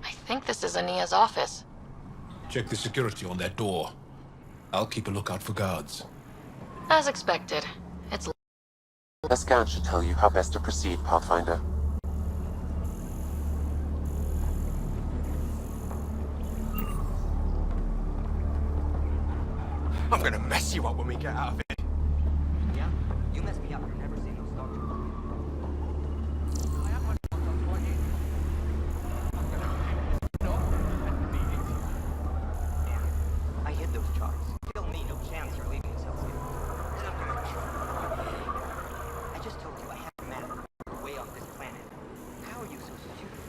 I think this is Ania's office. Check the security on that door. I'll keep a lookout for guards. As expected. It's... The scan should tell you how best to proceed, Pathfinder. I'm gonna mess you up when we get out of it. Yeah? You messed me up. I've never seen those dogs. I hit those charts. Kill me, no chance you're leaving this house here. And I'm gonna kill you. I just told you I have a map. We're way off this planet. How are you so stupid?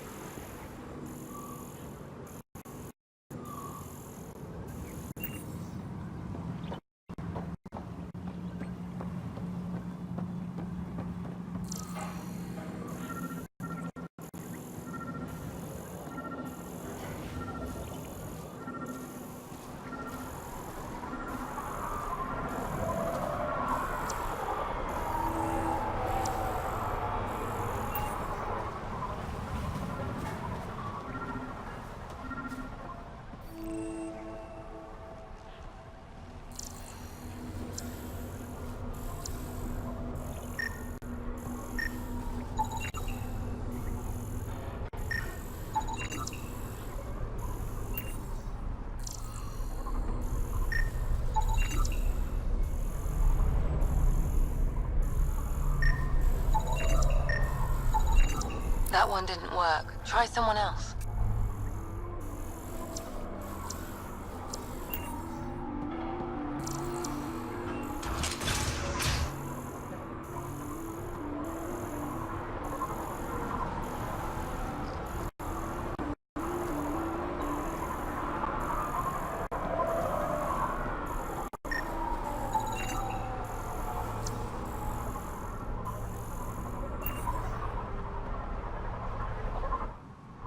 That one didn't work. Try someone else.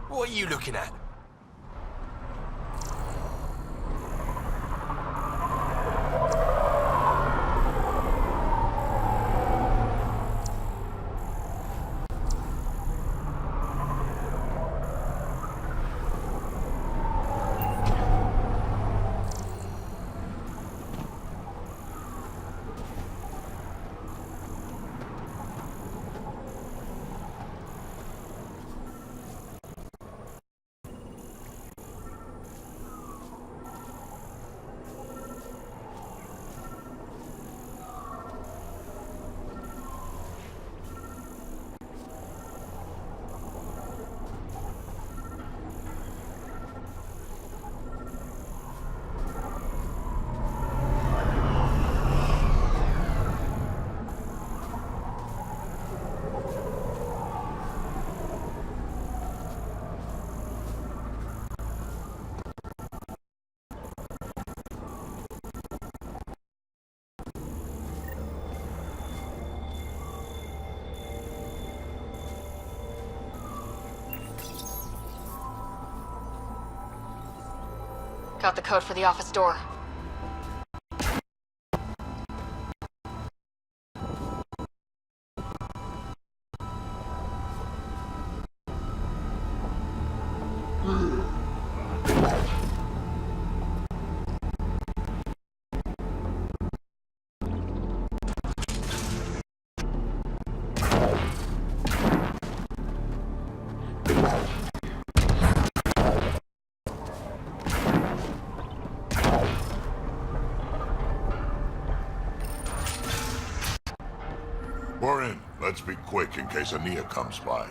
What are you looking at? Got the code for the office door. Let's be quick in case Ania comes by.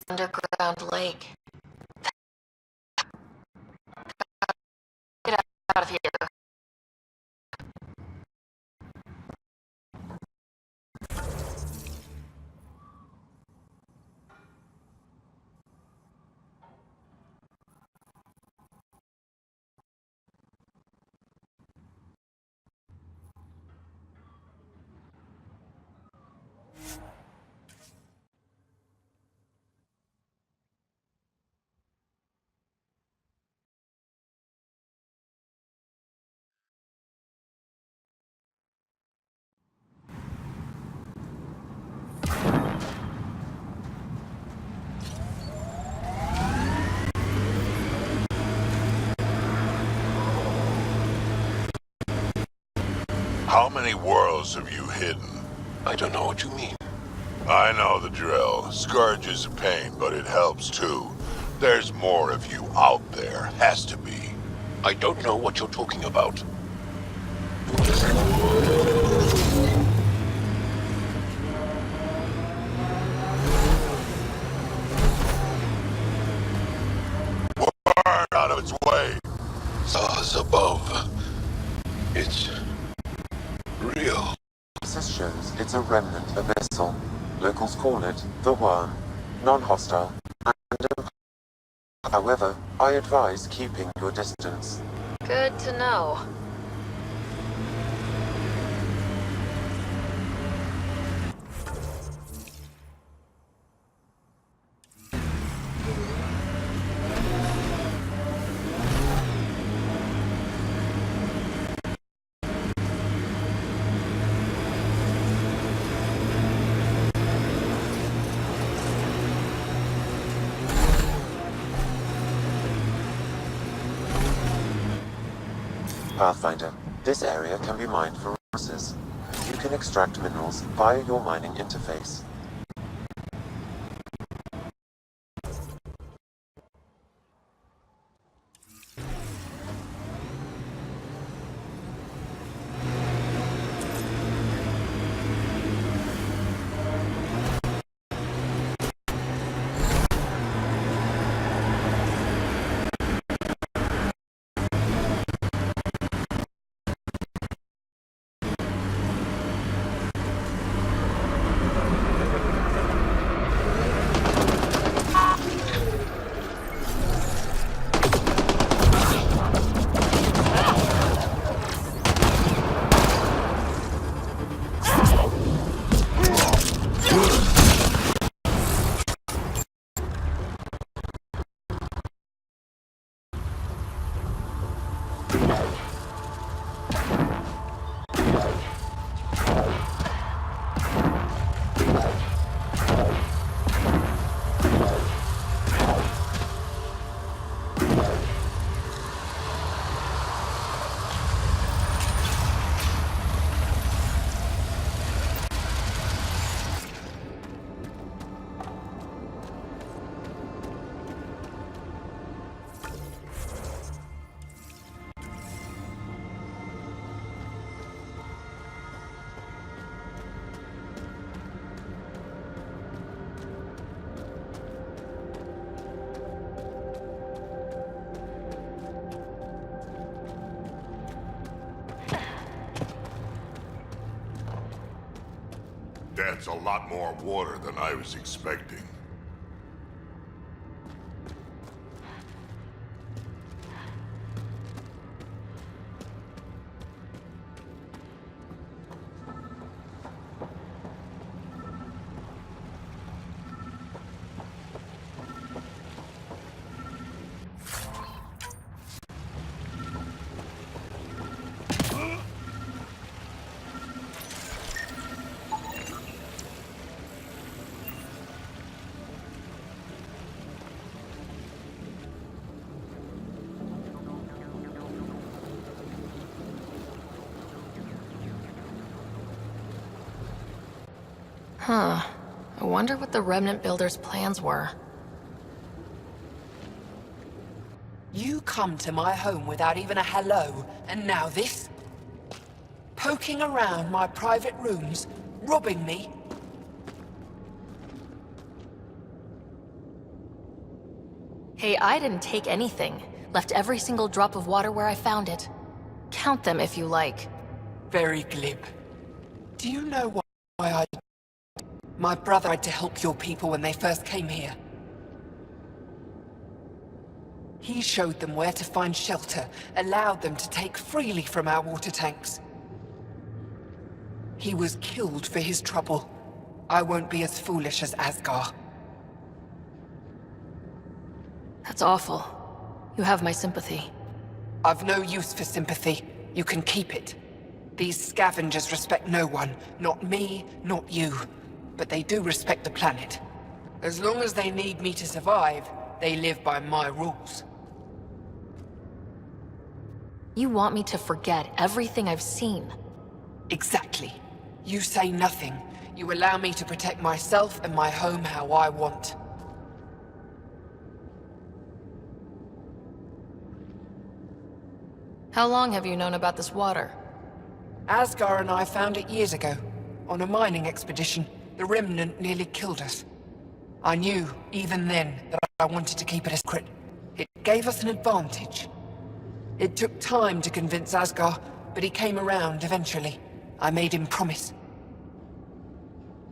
Underground lake. Get out of here. How many worlds have you hidden? I don't know what you mean. I know the drill. Scourge is a pain, but it helps too. There's more of you out there. Has to be. I don't know what you're talking about. Burn out of its way! Stars above. It's real. This shows it's a remnant abyssal. Locals call it the Worm. Non-hostile. And however, I advise keeping your distance. Good to know. Pathfinder, this area can be mined for resources. You can extract minerals via your mining interface. That's a lot more water than I was expecting. Huh. I wonder what the Remnant Builders' plans were. You come to my home without even a hello, and now this? Poking around my private rooms, robbing me? Hey, I didn't take anything. Left every single drop of water where I found it. Count them if you like. Very glib. Do you know why I... My brother had to help your people when they first came here. He showed them where to find shelter, allowed them to take freely from our water tanks. He was killed for his trouble. I won't be as foolish as Asgar. That's awful. You have my sympathy. I've no use for sympathy. You can keep it. These scavengers respect no one. Not me, not you. But they do respect the planet. As long as they need me to survive, they live by my rules. You want me to forget everything I've seen? Exactly. You say nothing. You allow me to protect myself and my home how I want. How long have you known about this water? Asgar and I found it years ago. On a mining expedition, the Remnant nearly killed us. I knew, even then, that I wanted to keep it a secret. It gave us an advantage. It took time to convince Asgar, but he came around eventually. I made him promise.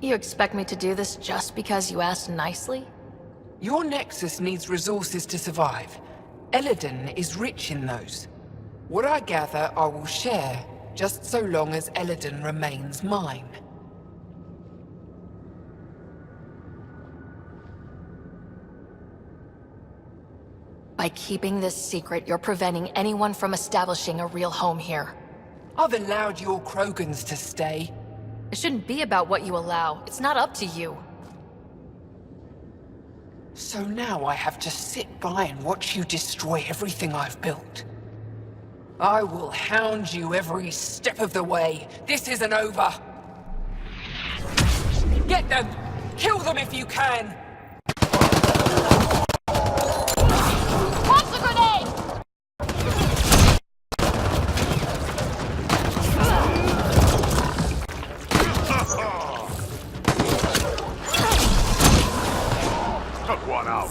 You expect me to do this just because you asked nicely? Your Nexus needs resources to survive. Elaaden is rich in those. What I gather, I will share, just so long as Elaaden remains mine. By keeping this secret, you're preventing anyone from establishing a real home here. I've allowed your Krogans to stay. It shouldn't be about what you allow. It's not up to you. So now I have to sit by and watch you destroy everything I've built. I will hound you every step of the way. This isn't over. Get them! Kill them if you can! Toss the grenade! Took one out.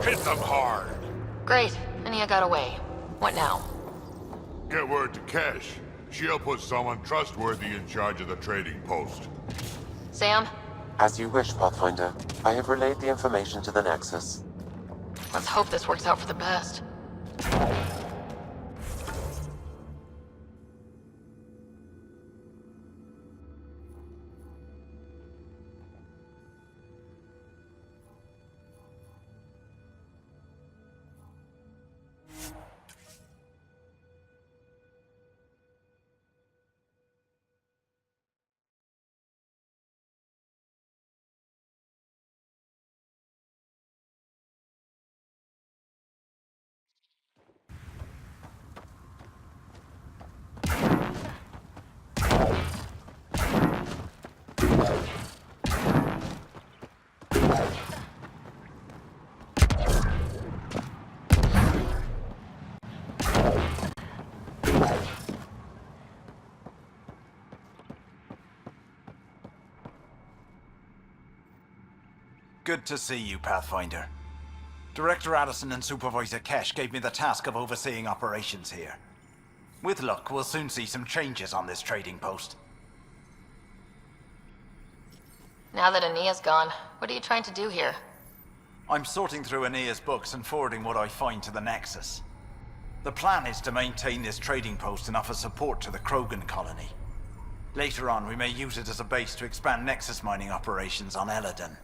Hit them hard. Great. Ania got away. What now? Get word to Kesh. She'll put someone trustworthy in charge of the trading post. Sam? As you wish, Pathfinder. I have relayed the information to the Nexus. Let's hope this works out for the best. Good to see you, Pathfinder. Director Addison and Supervisor Kesh gave me the task of overseeing operations here. With luck, we'll soon see some changes on this trading post. Now that Ania's gone, what are you trying to do here? I'm sorting through Ania's books and forwarding what I find to the Nexus. The plan is to maintain this trading post and offer support to the Krogan colony. Later on, we may use it as a base to expand Nexus mining operations on Elaaden.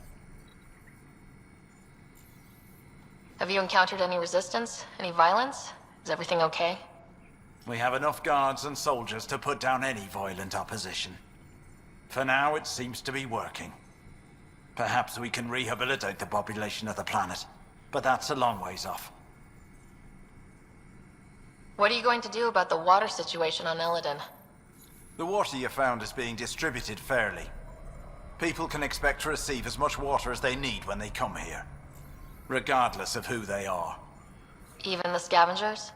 Have you encountered any resistance? Any violence? Is everything okay? We have enough guards and soldiers to put down any violent opposition. For now, it seems to be working. Perhaps we can rehabilitate the population of the planet, but that's a long ways off. What are you going to do about the water situation on Elaaden? The water you found is being distributed fairly. People can expect to receive as much water as they need when they come here, regardless of who they are. Even the scavengers?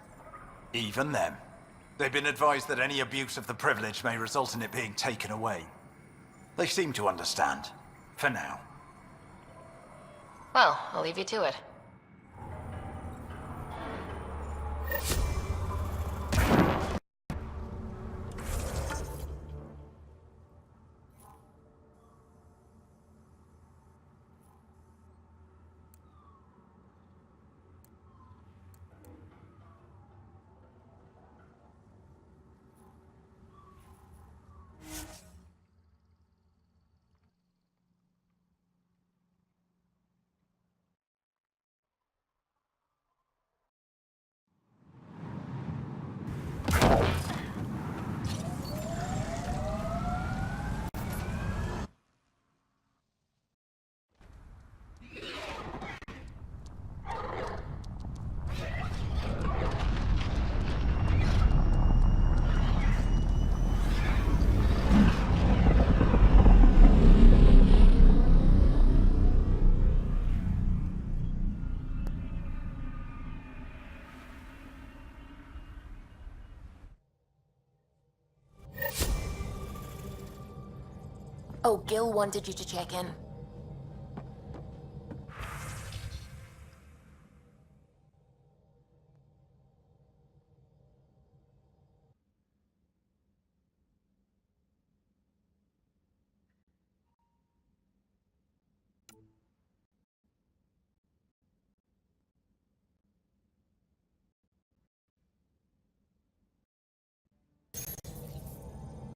Even them. They've been advised that any abuse of the privilege may result in it being taken away. They seem to understand, for now. Well, I'll leave you to it. Oh, Gil wanted you to check in.